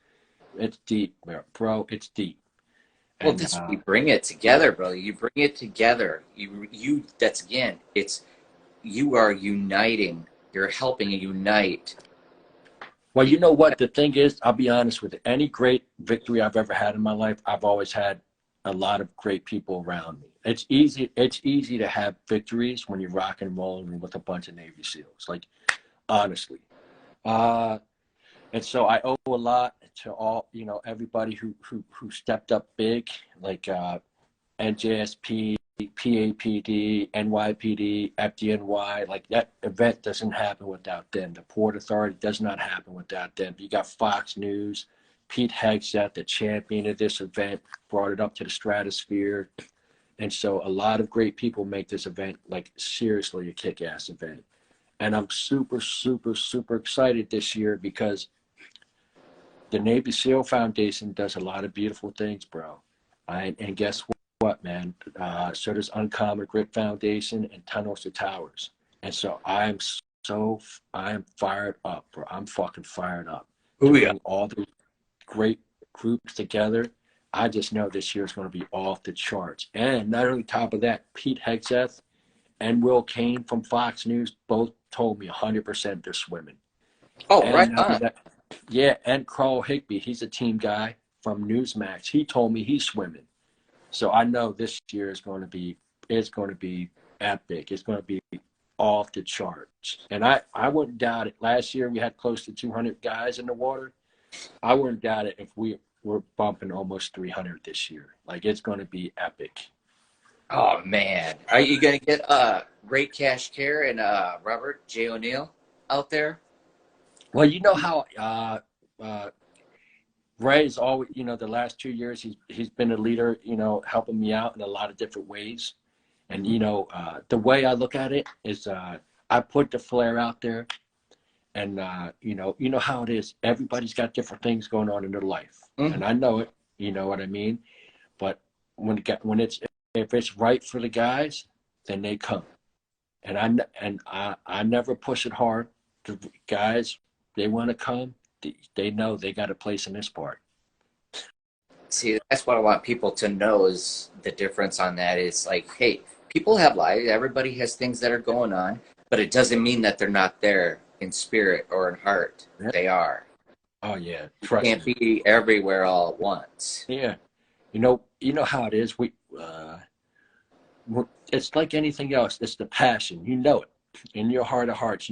It's deep, bro. It's deep. Well, this you bring it together, bro. You bring it together. You. That's again. You are uniting. You're helping unite. Well, you know what? The thing is, I'll be honest with you. Any great victory I've ever had in my life, I've always had a lot of great people around me. It's easy to have victories when you're rock and rolling with a bunch of Navy SEALs. Like, honestly. And so I owe a lot to all, everybody who stepped up big, like NJSP, PAPD, NYPD, FDNY. Like, that event doesn't happen without them. The Port Authority does not happen without them. You got Fox News, Pete Hegseth, the champion of this event, brought it up to the stratosphere. And so a lot of great people make this event, like, seriously a kick-ass event. And I'm super, super, super excited this year because the Navy SEAL Foundation does a lot of beautiful things, bro. And guess what, man? So does Uncommon Grit Foundation and Tunnels to Towers. And so I am fired up, bro. I'm fucking fired up. To bring all the great groups together. I just know this year is going to be off the charts. And not only top of that, Pete Hegseth and Will Kane from Fox News both told me 100% they're swimming. Oh, and right on. Yeah, and Carl Higby, he's a team guy from Newsmax. He told me he's swimming. So I know this year is going to be epic. It's going to be off the charts. And I wouldn't doubt it. Last year we had close to 200 guys in the water. I wouldn't doubt it if we're bumping almost 300 this year. Like, it's going to be epic. Oh, man. Are you going to get Great Cash Care and Robert J. O'Neill out there? Well, you know how Ray's always, the last 2 years, he's been a leader, helping me out in a lot of different ways. And, the way I look at it is I put the flare out there. And, you know how it is. Everybody's got different things going on in their life. Mm-hmm. And I know it. You know what I mean? But if it's right for the guys, then they come. And I never push it hard. The guys, they want to come. They know they got a place in this part. See, that's what I want people to know is the difference on that is like, hey, people have lives. Everybody has things that are going on, but it doesn't mean that they're not there in spirit or in heart. Yeah. They are. Oh, yeah. You can't be everywhere all at once. Yeah. You know how it is. It's like anything else. It's the passion. You know it. In your heart of hearts,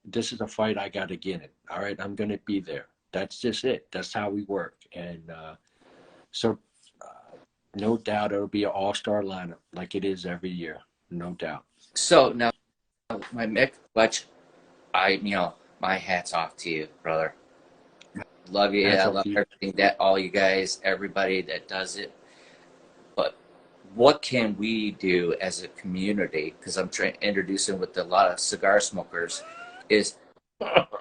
this is a fight I got to get in. All right, I'm going to be there. That's just it. That's how we work. And so no doubt it'll be an all-star lineup like it is every year. No doubt. So now, my Mick, my hat's off to you, brother. Love you. That's I up love to you. everything that all you guys, everybody that does it. But what can we do as a community? Because I'm trying introducing with a lot of cigar smokers, is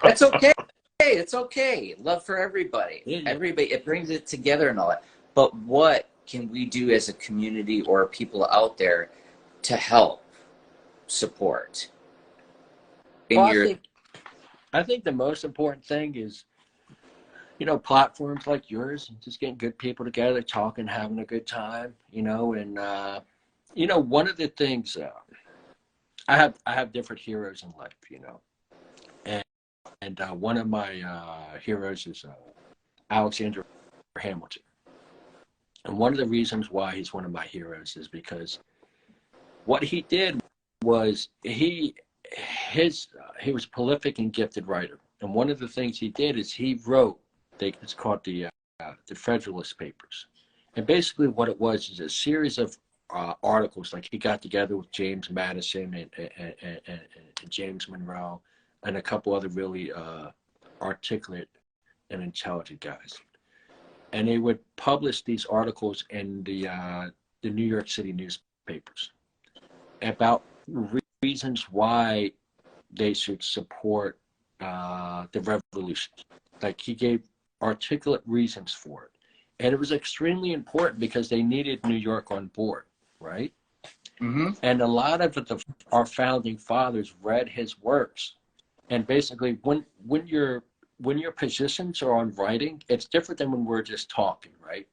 that's okay. It's okay. Love for everybody. Yeah, yeah. Everybody, it brings it together and all that. But what can we do as a community or people out there to help support in Well, your? I think the most important thing is, you know, platforms like yours, just getting good people together, talking, having a good time, you know, and you know, one of the things I have different heroes in life, you know, and one of my heroes is Alexander Hamilton, and one of the reasons why he's one of my heroes is because what he did was he was a prolific and gifted writer, and one of the things he did is he wrote, it's called the Federalist Papers, and basically what it was is a series of articles. Like he got together with James Madison and James Monroe and a couple other really articulate and intelligent guys, and they would publish these articles in the New York City newspapers about reasons why they should support the revolution. Like he gave articulate reasons for it. And it was extremely important because they needed New York on board, right? Mm-hmm. And a lot of our founding fathers read his works. And basically, when your positions are on writing, it's different than when we're just talking, right?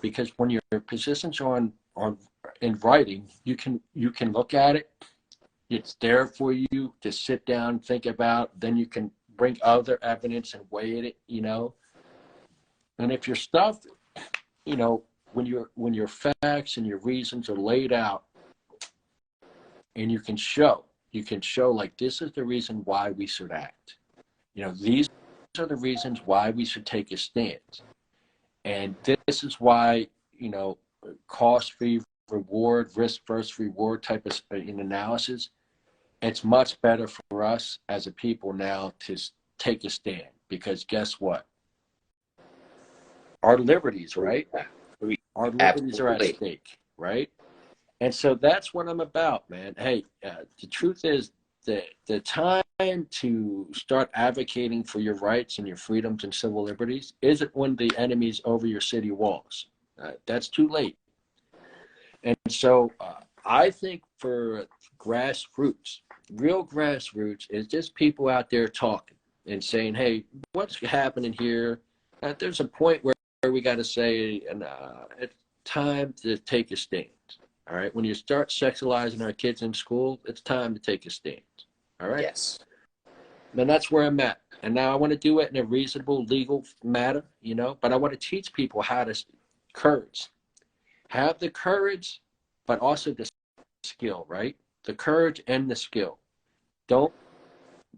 Because when your positions are on in writing, you can look at it. It's there for you to sit down, think about. Then you can bring other evidence and weigh it, you know. And if your stuff, you know, when your facts and your reasons are laid out, and you can show like this is the reason why we should act. You know, these are the reasons why we should take a stand. And this is why, you know, cost-free reward, risk versus reward type of in analysis, it's much better for us as a people now to take a stand, because guess what? Our liberties, right? Our liberties are at Absolutely. stake, right? And so that's what I'm about, man. Hey, the truth is the time to start advocating for your rights and your freedoms and civil liberties isn't when the enemy's over your city walls. That's too late. And so I think for grassroots, real grassroots is just people out there talking and saying, hey, what's happening here? There's a point where we got to say, and it's time to take a stand. All right. When you start sexualizing our kids in school, it's time to take a stand. All right. Yes. And that's where I'm at. And now I want to do it in a reasonable, legal matter, you know, but I want to teach people how to courage. Have the courage, but also the skill, right? The courage and the skill. Don't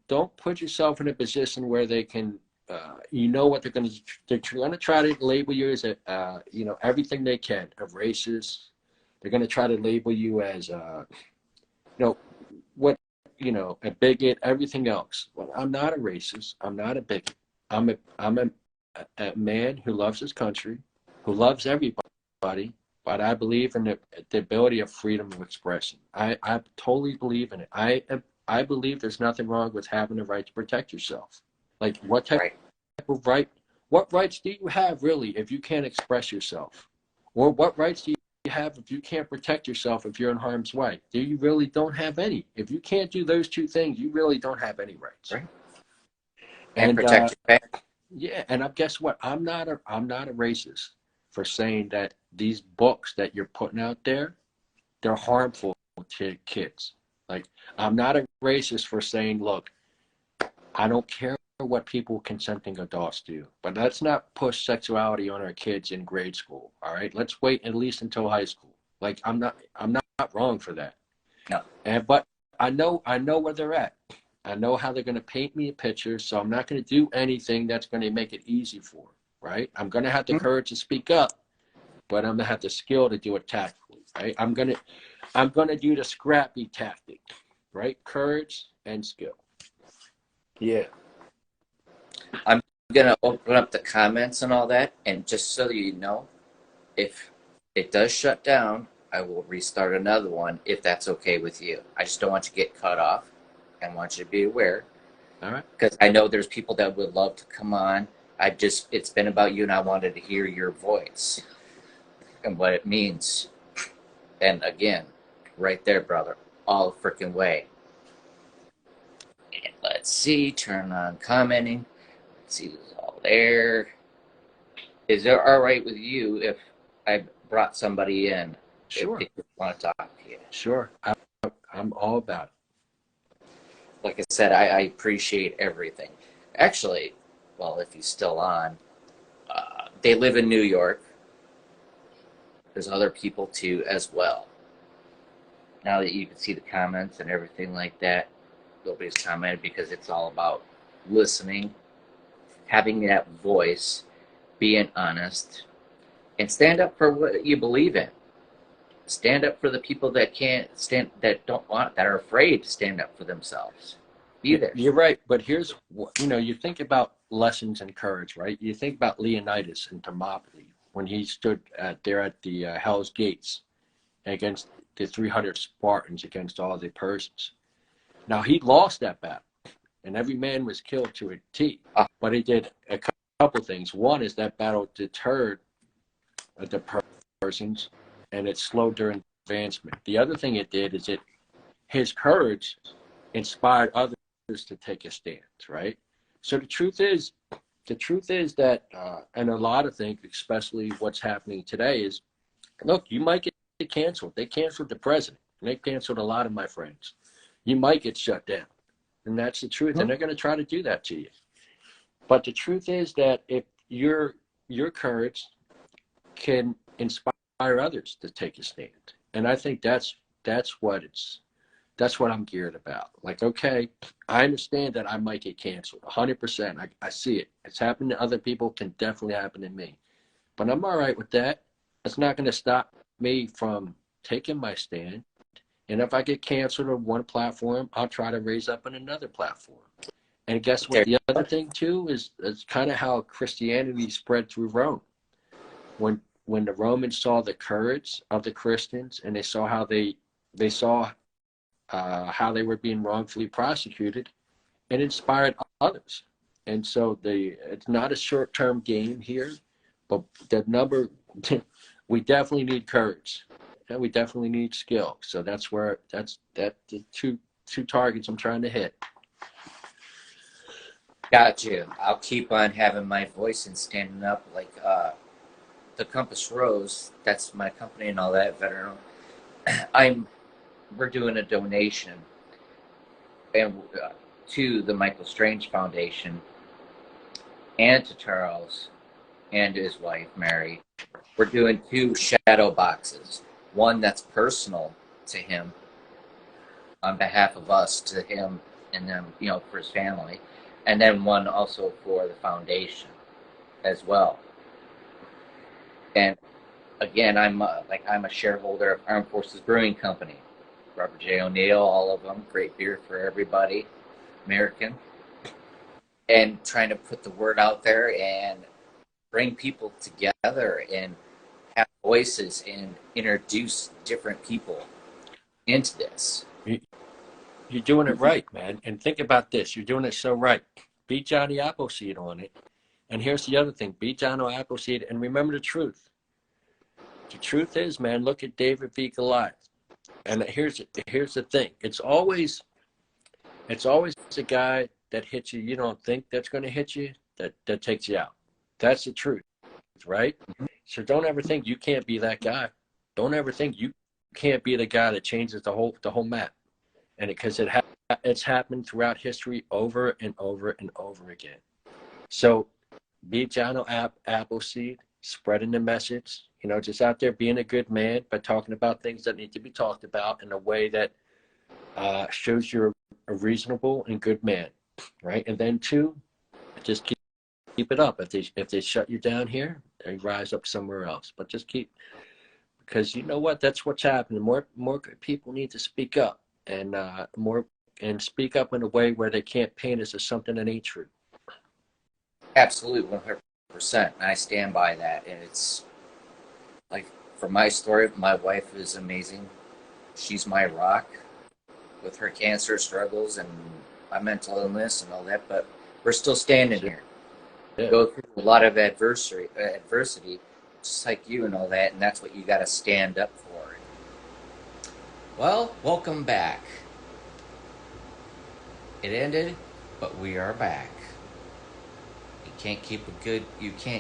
don't put yourself in a position where they can, you know what they're going to try to label you as a, you know, everything they can, a racist. They're going to try to label you as, you know, what, you know, a bigot, everything else. Well, I'm not a racist. I'm not a bigot. I'm a man who loves his country, who loves everybody, but I believe in the ability of freedom of expression. I totally believe in it. I believe there's nothing wrong with having the right to protect yourself. Like what type Right. of right? What rights do you have really if you can't express yourself? Or what rights do you have if you can't protect yourself if you're in harm's way? Do you really don't have any? If you can't do those two things, you really don't have any rights. Right. And And protect your family. yeah, and guess what? I'm not a racist for saying that these books that you're putting out there, they're harmful to kids. Like I'm not a racist for saying, look, I don't care what people consenting adults do, but let's not push sexuality on our kids in grade school. All right, let's wait at least until high school. Like I'm not wrong for that. No. But I know where they're at. I know how they're going to paint me a picture, so I'm not going to do anything that's going to make it easy for them, right? I'm going to have the Mhm. courage to speak up, but I'm going to have the skill to do it tactfully, right? I'm going to do the scrappy tactic, right? Courage and skill. Yeah. I'm gonna open up the comments and all that, and just so you know, if it does shut down, I will restart another one if that's okay with you. I just don't want you to get cut off. I want you to be aware All right. because I know there's people that would love to come on. It's been about you, and I wanted to hear your voice and what it means. And again, right there, brother, all the freaking way. And let's see, turn on commenting. Let's see who's all there. Is it all right with you if I brought somebody in if Sure. they want to talk to you? Sure. I'm all about it. Like I said, I appreciate everything. Actually, well, if he's still on, they live in New York. There's other people too as well. Now that you can see the comments and everything like that, nobody's commented because it's all about listening, having that voice, being honest, and stand up for what you believe in. Stand up for the people that can't stand, that don't want, that are afraid to stand up for themselves. Be there. You're right, but here's what you think about lessons in courage, right? You think about Leonidas in Thermopylae when he stood there at the Hell's Gates against the 300 Spartans against all the Persians. Now he lost that battle, and every man was killed to a T. But he did a couple things. One is that battle deterred the Persians, and it slowed their advancement. The other thing it did is his courage inspired others to take a stand, right? So the truth is that, and a lot of things, especially what's happening today, is look, you might get canceled. They canceled the president, and they canceled a lot of my friends. You might get shut down, and that's the truth. And they're going to try to do that to you. But the truth is that if your courage can inspire others to take a stand, and I think that's what I'm geared about. Like, okay, I understand that I might get canceled 100%. I see it. It's happened to other people, can definitely happen to me. But I'm all right with that. It's not going to stop me from taking my stand. And if I get canceled on one platform, I'll try to raise up on another platform. And guess what? The other thing, too, is kind of how Christianity spread through Rome. When the Romans saw the courage of the Christians, and they saw how how they were being wrongfully prosecuted, and inspired others. And so it's not a short-term game here, but we definitely need courage, and we definitely need skill. So that's the two targets I'm trying to hit. Got you. I'll keep on having my voice and standing up like the Compass Rose. That's my company and all that. Veteran. We're doing a donation and to the Michael Strange Foundation and to Charles and his wife Mary. We're doing 2 shadow boxes. One that's personal to him, on behalf of us, to him and them, for his family, and then one also for the foundation as well. And again, I'm a shareholder of Armed Forces Brewing Company. Robert J. O'Neill, all of them, great beer for everybody, American. And trying to put the word out there and bring people together and have voices and introduce different people into this. You're doing it right, man. And think about this. You're doing it so right. Be Johnny Appleseed on it. And here's the other thing. Be Johnny Appleseed and remember the truth. The truth is, man, look at David v. Goliath. And here's the thing. It's always a guy that hits you don't think that's going to hit you that takes you out. That's the truth, right? So don't ever think you can't be that guy. Don't ever think you can't be the guy that changes the whole map. And because it's happened throughout history over and over and over again. So be John Appleseed, spreading the message, just out there being a good man, but talking about things that need to be talked about in a way that shows you're a reasonable and good man, right? And then 2, just keep it up. If they shut you down here, they rise up somewhere else. But just because you know what? That's what's happening. More people need to speak up and speak up in a way where they can't paint us as something that ain't true. Absolutely, 100%. And I stand by that. And it's like, for my story, my wife is amazing. She's my rock with her cancer struggles and my mental illness and all that. But we're still standing here. Yeah. Go through a lot of adversity, just like you and all that. And that's what you got to stand up for. Well, welcome back. It ended, but we are back. You can't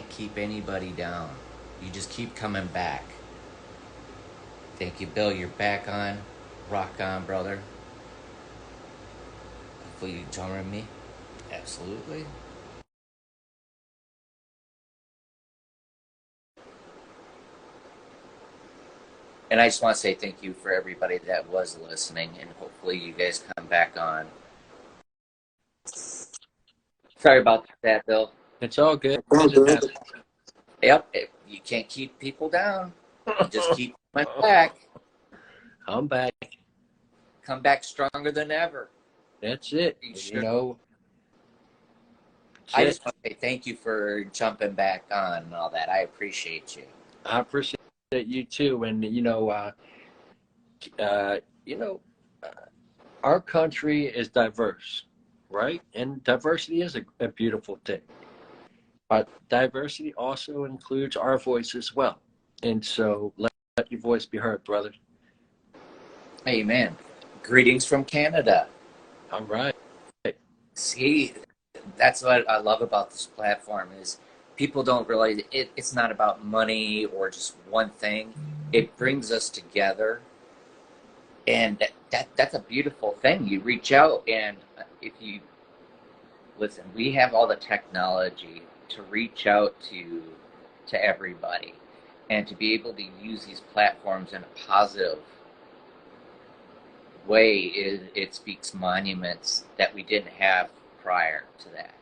keep anybody down. You just keep coming back. Thank you, Bill. You're back on. Rock on, brother. Hopefully you join me. Absolutely. And I just want to say thank you for everybody that was listening, and hopefully you guys come back on. Sorry about that, Bill. It's all good. It happens. Yep, you can't keep people down. You just keep coming back. I'm back. Come back stronger than ever. That's it. You You should. know, I that's just it. want to say thank you for jumping back on and all that. I appreciate you. I appreciate you too. And uh, you know, uh, our country is diverse, right? And diversity is a beautiful thing. But diversity also includes our voice as well. And so let your voice be heard, brother. Amen. Greetings from Canada. All right. See, that's what I love about this platform is people don't realize it's not about money or just one thing. It brings us together, and that's a beautiful thing. You reach out, and if you listen, we have all the technology to reach out to everybody, and to be able to use these platforms in a positive way it speaks monuments that we didn't have prior to that.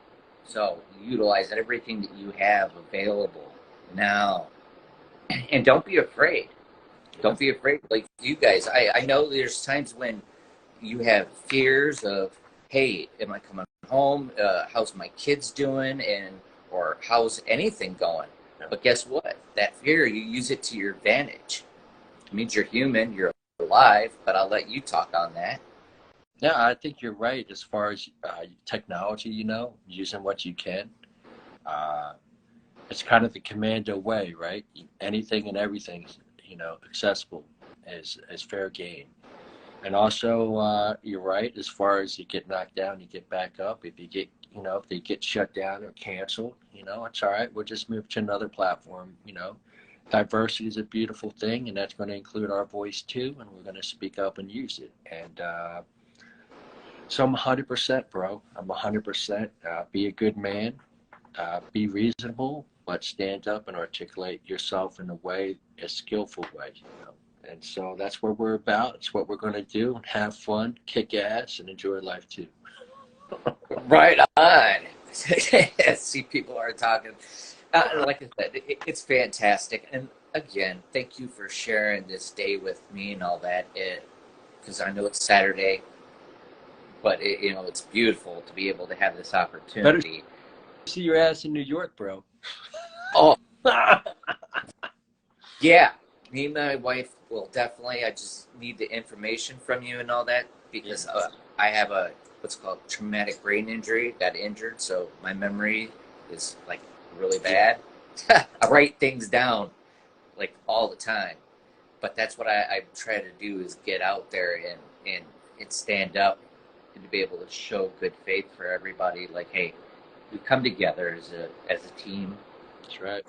So utilize everything that you have available now, and don't be afraid. Don't be afraid. Like you guys, I know there's times when you have fears of, hey, am I coming home? How's my kids doing? And or how's anything going? But guess what? That fear, you use it to your advantage. It means you're human, you're alive. But I'll let you talk on that. Yeah, I think you're right as far as technology, using what you can. Uh, it's kind of the commando way, right? Anything and everything, accessible as fair game. And also, you're right as far as you get knocked down, you get back up. If they get shut down or canceled, it's all right. We'll just move to another platform. Diversity is a beautiful thing, and that's going to include our voice too, and we're going to speak up and use it. And so I'm 100%, bro. I'm 100%. Be a good man. Be reasonable, but stand up and articulate yourself in a skillful way. And so that's what we're about. It's what we're going to do. Have fun, kick ass, and enjoy life too. Right on. See, people are talking. Like I said, it's fantastic. And again, thank you for sharing this day with me and all that. Because I know it's Saturday, but it's beautiful to be able to have this Better opportunity. see your ass in New York, bro. Oh, yeah. Me and my wife will definitely. I just need the information from you and all that because I have a what's called traumatic brain injury. Got injured, so my memory is like really bad. I write things down like all the time, but that's what I try to do is get out there and stand up and to be able to show good faith for everybody. Like, hey, we come together as a team. That's right.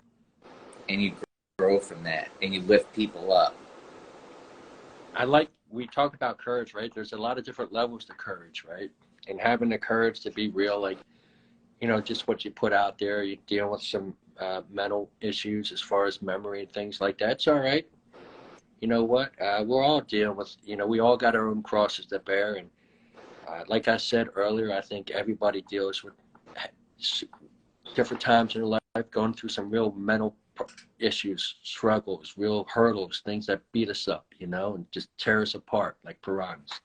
And you grow from that, and you lift people up. We talk about courage, right? There's a lot of different levels to courage, right? And having the courage to be real, like, just what you put out there, you deal with some mental issues as far as memory and things like that. It's all right. You know what? We're all dealing with, we all got our own crosses to bear. And like I said earlier, I think everybody deals with different times in their life, going through some real mental issues, struggles, real hurdles, things that beat us up, and just tear us apart like piranhas.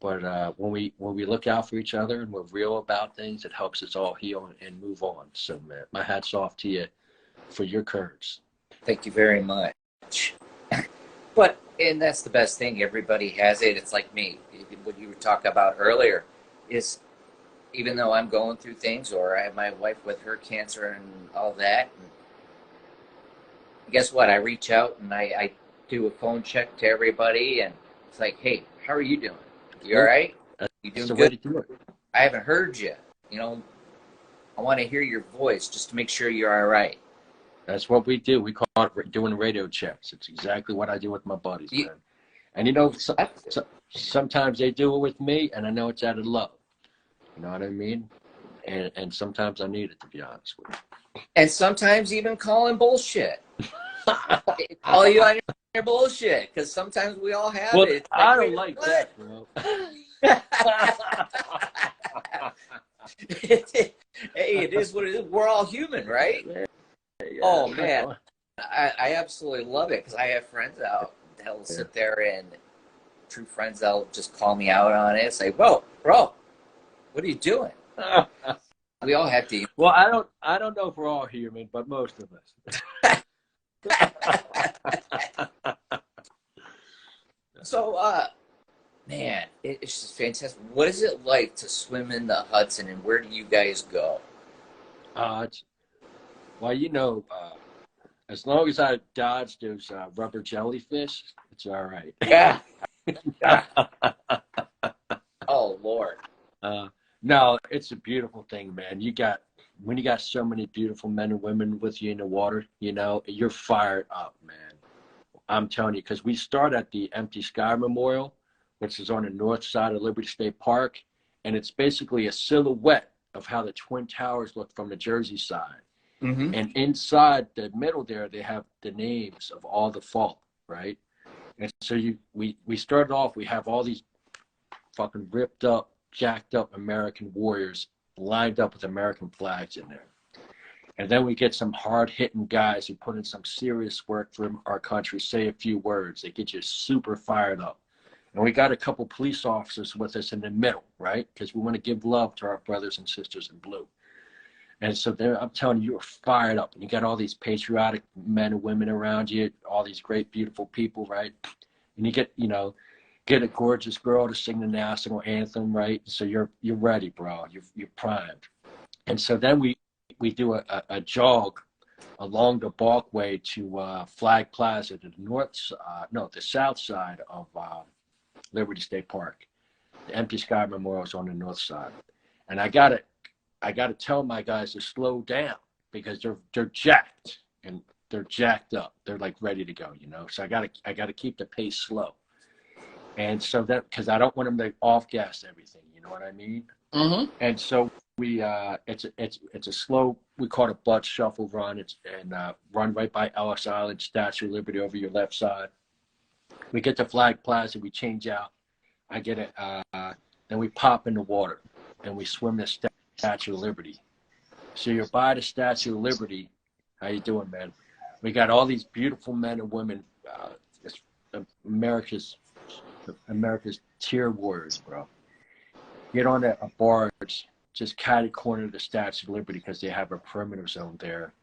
But when we look out for each other and we're real about things, it helps us all heal and move on. So, man, my hat's off to you for your courage. Thank you very much. But, and that's the best thing. Everybody has it. It's like me. What you were talking about earlier is even though I'm going through things, or I have my wife with her cancer and all that, and guess what? I reach out and I do a phone check to everybody, and it's like, hey, how are you doing? You all right? You That's doing the way good? to do it. I haven't heard you. You know, I want to hear your voice just to make sure you're all right. That's what we do. We call it doing radio checks. It's exactly what I do with my buddies, You, man. And sometimes they do it with me, and I know it's out of love. You know what I mean? And sometimes I need it, to be honest with and sometimes even calling bullshit. you. Call you on your bullshit, because sometimes we all have Well, it. It's I like, don't like that, bro. hey, it is what it is. We're all human, right? Yeah, Oh man, I absolutely love it because I have friends out that'll sit there, and true friends that'll just call me out on it. Say, "Whoa, bro, what are you doing?" We all have to. Well, I don't know if we're all human, but most of us. So, man, it's just fantastic. What is it like to swim in the Hudson, and where do you guys go? Well, as long as I dodge those rubber jellyfish, it's all right. Yeah. Oh Lord. No, it's a beautiful thing, man. When you got so many beautiful men and women with you in the water, you're fired up, man. I'm telling you, because we start at the Empty Sky Memorial, which is on the north side of Liberty State Park, and it's basically a silhouette of how the Twin Towers look from the Jersey side. Mm-hmm. And inside the middle there, they have the names of all the fallen, right? And so we started off, we have all these fucking ripped up, jacked up American warriors lined up with American flags in there. And then we get some hard-hitting guys who put in some serious work for our country, say a few words. They get you super fired up. And we got a couple police officers with us in the middle, right? Because we want to give love to our brothers and sisters in blue. And so there, I'm telling you, you're fired up. And you got all these patriotic men and women around you, all these great, beautiful people, right? And you get a gorgeous girl to sing the national anthem, right? So you're ready, bro. You're primed. And so then we do a jog along the walkway to Flag Plaza to the south side of Liberty State Park. The Empty Sky Memorial is on the north side. And I gotta tell my guys to slow down because they're jacked and they're jacked up. They're like ready to go, So I gotta keep the pace slow. And so that, because I don't want them to off gas everything, you know what I mean? Mm-hmm. And so it's a slow, we call it a butt shuffle run. Run right by Ellis Island, Statue of Liberty over your left side. We get to Flag Plaza, we change out. I get it, then we pop in the water and we swim the Statue of Liberty. So you're by the Statue of Liberty. How you doing, man? We got all these beautiful men and women, America's tier warriors, bro. Get on a barge, just catty corner of the Statue of Liberty because they have a perimeter zone there.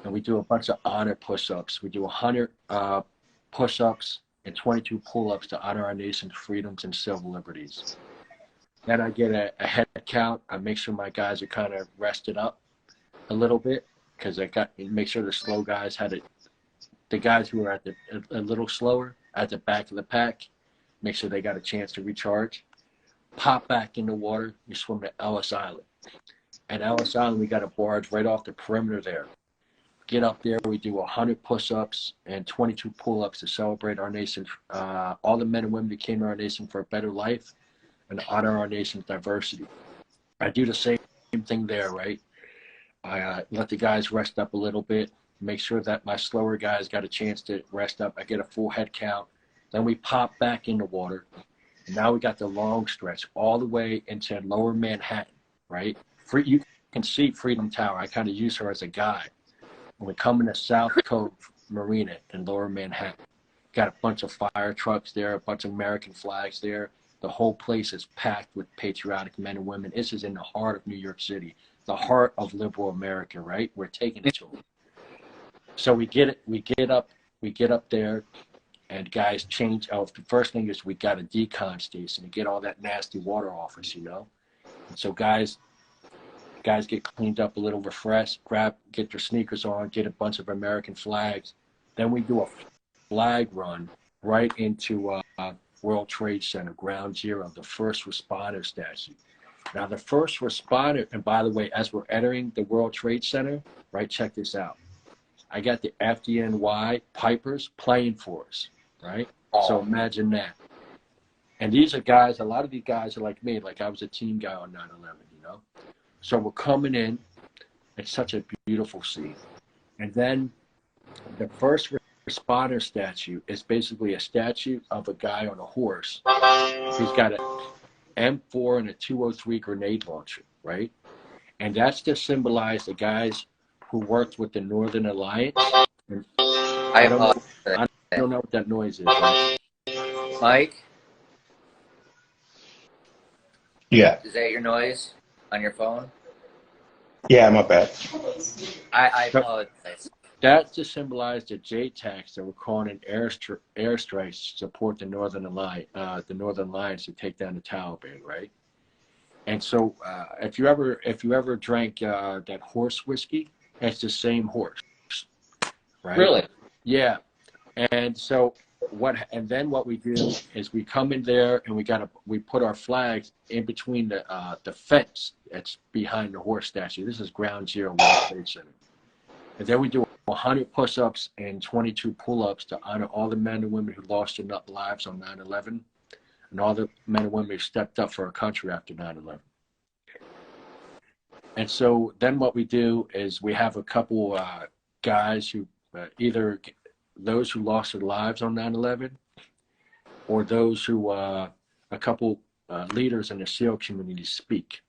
And we do a bunch of honor push-ups. We do 100 push-ups and 22 pull-ups to honor our nation's freedoms and civil liberties. Then I get a head count. I make sure my guys are kind of rested up a little bit because make sure the slow guys the guys who are a little slower at the back of the pack, make sure they got a chance to recharge. Pop back in the water, you swim to Ellis Island. At Ellis Island, we got a barge right off the perimeter there. Get up there, we do 100 push-ups and 22 pull-ups to celebrate our nation, all the men and women who came to our nation for a better life and honor our nation's diversity. I do the same thing there, right? I let the guys rest up a little bit, make sure that my slower guys got a chance to rest up. I get a full head count. Then we pop back in the water. And now we got the long stretch all the way into lower Manhattan, right? You can see Freedom Tower. I kind of use her as a guide. When we come into South Cove Marina in lower Manhattan, got a bunch of fire trucks there, a bunch of American flags there. the whole place is packed with patriotic men and women. This is in the heart of New York City, the heart of liberal America, right? We're taking it to them. So we get up there, and guys change. Oh, the first thing is we got a decon station to get all that nasty water off us, And so guys get cleaned up a little, refreshed, get their sneakers on, get a bunch of American flags. Then we do a flag run right into World Trade Center, Ground Zero, the first responder statue. Now, the first responder, and by the way, as we're entering the World Trade Center, right, check this out. I got the FDNY Pipers playing for us, right? So imagine that. And these are guys, a lot of these guys are like me, like I was a team guy on 9/11, So we're coming in. It's such a beautiful scene. And then the first responder statue is basically a statue of a guy on a horse. He's got an M4 and a 203 grenade launcher, right? And that's to symbolize the guys who worked with the Northern Alliance. And I don't know what that noise is. Right? Mike? Yeah. Is that your noise on your phone? Yeah, my bad. I apologize. That's to symbolize the JTACs that were calling in airstrikes to support the Northern Alliance to take down the Taliban, right? And so, if you ever drank that horse whiskey, it's the same horse, right? Really? Yeah. And so then what we do is we come in there and we put our flags in between the fence that's behind the horse statue. This is Ground Zero World Trade Center. And then we do 100 push-ups and 22 pull-ups to honor all the men and women who lost their lives on 9/11 and all the men and women who stepped up for our country after 9/11. And so then what we do is we have a couple guys who either those who lost their lives on 9/11 or those who a couple leaders in the SEAL community speak.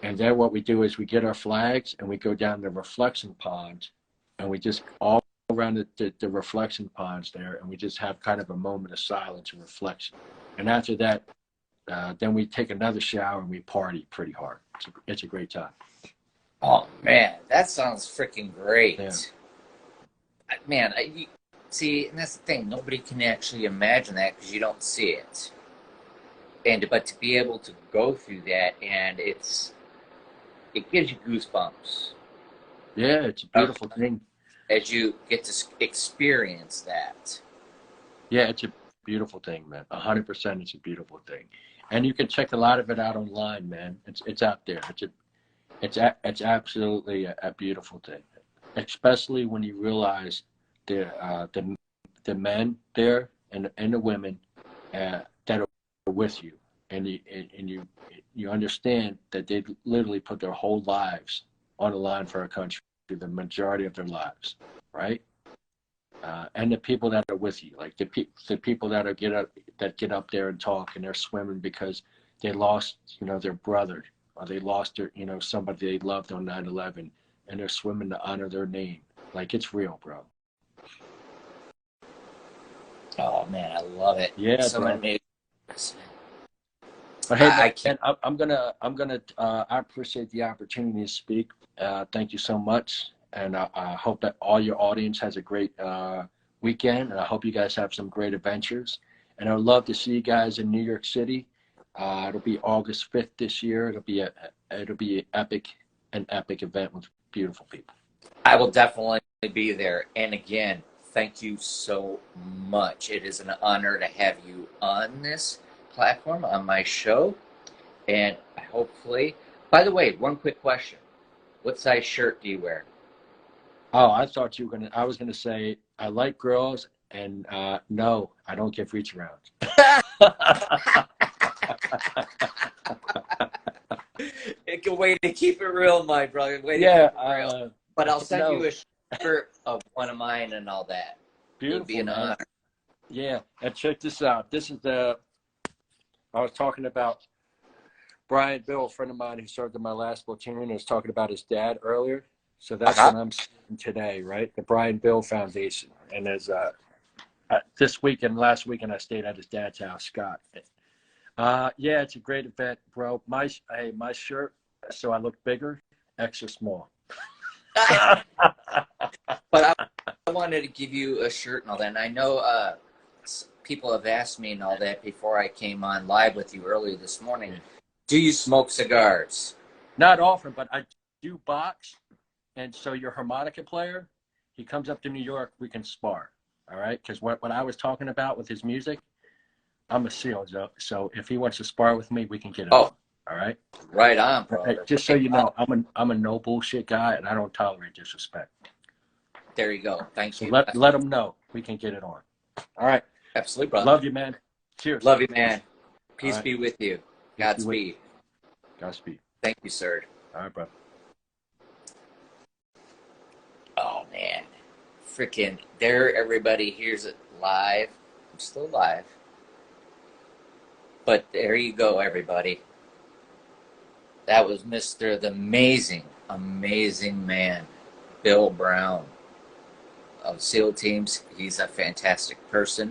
And then what we do is we get our flags and we go down the reflection ponds and we just all around the reflection ponds there, and we just have kind of a moment of silence and reflection. And after that, then we take another shower and we party pretty hard. It's a great time. Oh man, that sounds freaking great. Yeah. Man, see, and that's the thing. Nobody can actually imagine that because you don't see it. But to be able to go through that, and it gives you goosebumps. Yeah, it's a beautiful thing. As you get to experience that. Yeah, it's a beautiful thing, man. 100%, it's a beautiful thing, and you can check a lot of it out online, man. It's out there. It's absolutely a beautiful thing, especially when you realize the men there and the women that are with you, and you understand that they literally put their whole lives on the line for our country, the majority of their lives, right? And the people that are with you, like the people that get up there and talk, and they're swimming because they lost, their brother, or they lost their, somebody they loved on 9/11, and they're swimming to honor their name. Like, it's real, bro. Oh man, I love it. Yeah, Someone bro. made. But hey, man, I appreciate the opportunity to speak. Thank you so much, and I hope that all your audience has a great weekend, and I hope you guys have some great adventures. And I would love to see you guys in New York City. It'll be August 5th this year. It'll be an epic event with beautiful people. I will definitely be there. And again, thank you so much. It is an honor to have you on this platform, on my show. And hopefully, by the way, one quick question. What size shirt do you wear? Oh, I thought I was gonna say I like girls, and no, I don't give reach arounds. It's a way to keep it real, my brother. But I'll send you a shirt of one of mine and all that. Beautiful. It'll be an honor. Yeah, and check this out. This is I was talking about Brian Bill, a friend of mine who served in my last platoon. I was talking about his dad earlier. So that's what I'm seeing today, right? The Brian Bill Foundation. And as this week and last weekend, I stayed at his dad's house, Scott. Yeah, it's a great event, bro. My shirt, so I look bigger, extra small. But I wanted to give you a shirt and all that. And I know people have asked me and all that before I came on live with you earlier this morning. Do you smoke cigars? Not often, but I do box. And so your harmonica player, he comes up to New York, we can spar. All right. Because what I was talking about with his music, I'm a SEAL. So if he wants to spar with me, we can get it on. All right. Right on, Hey, brother. just so you know, I'm a no bullshit guy and I don't tolerate disrespect. There you go. Thank So you. let him know we can get it on. All right. Absolutely, brother. Love you, man. Cheers. Love you, man. Peace right. be with you. Peace Godspeed. Godspeed. Thank you, sir. All right, bro. Oh, man. Freaking there, everybody hears it live. I'm still live. But there you go, everybody. That was Mr. the amazing man, Bill Brown of SEAL Teams. He's a fantastic person.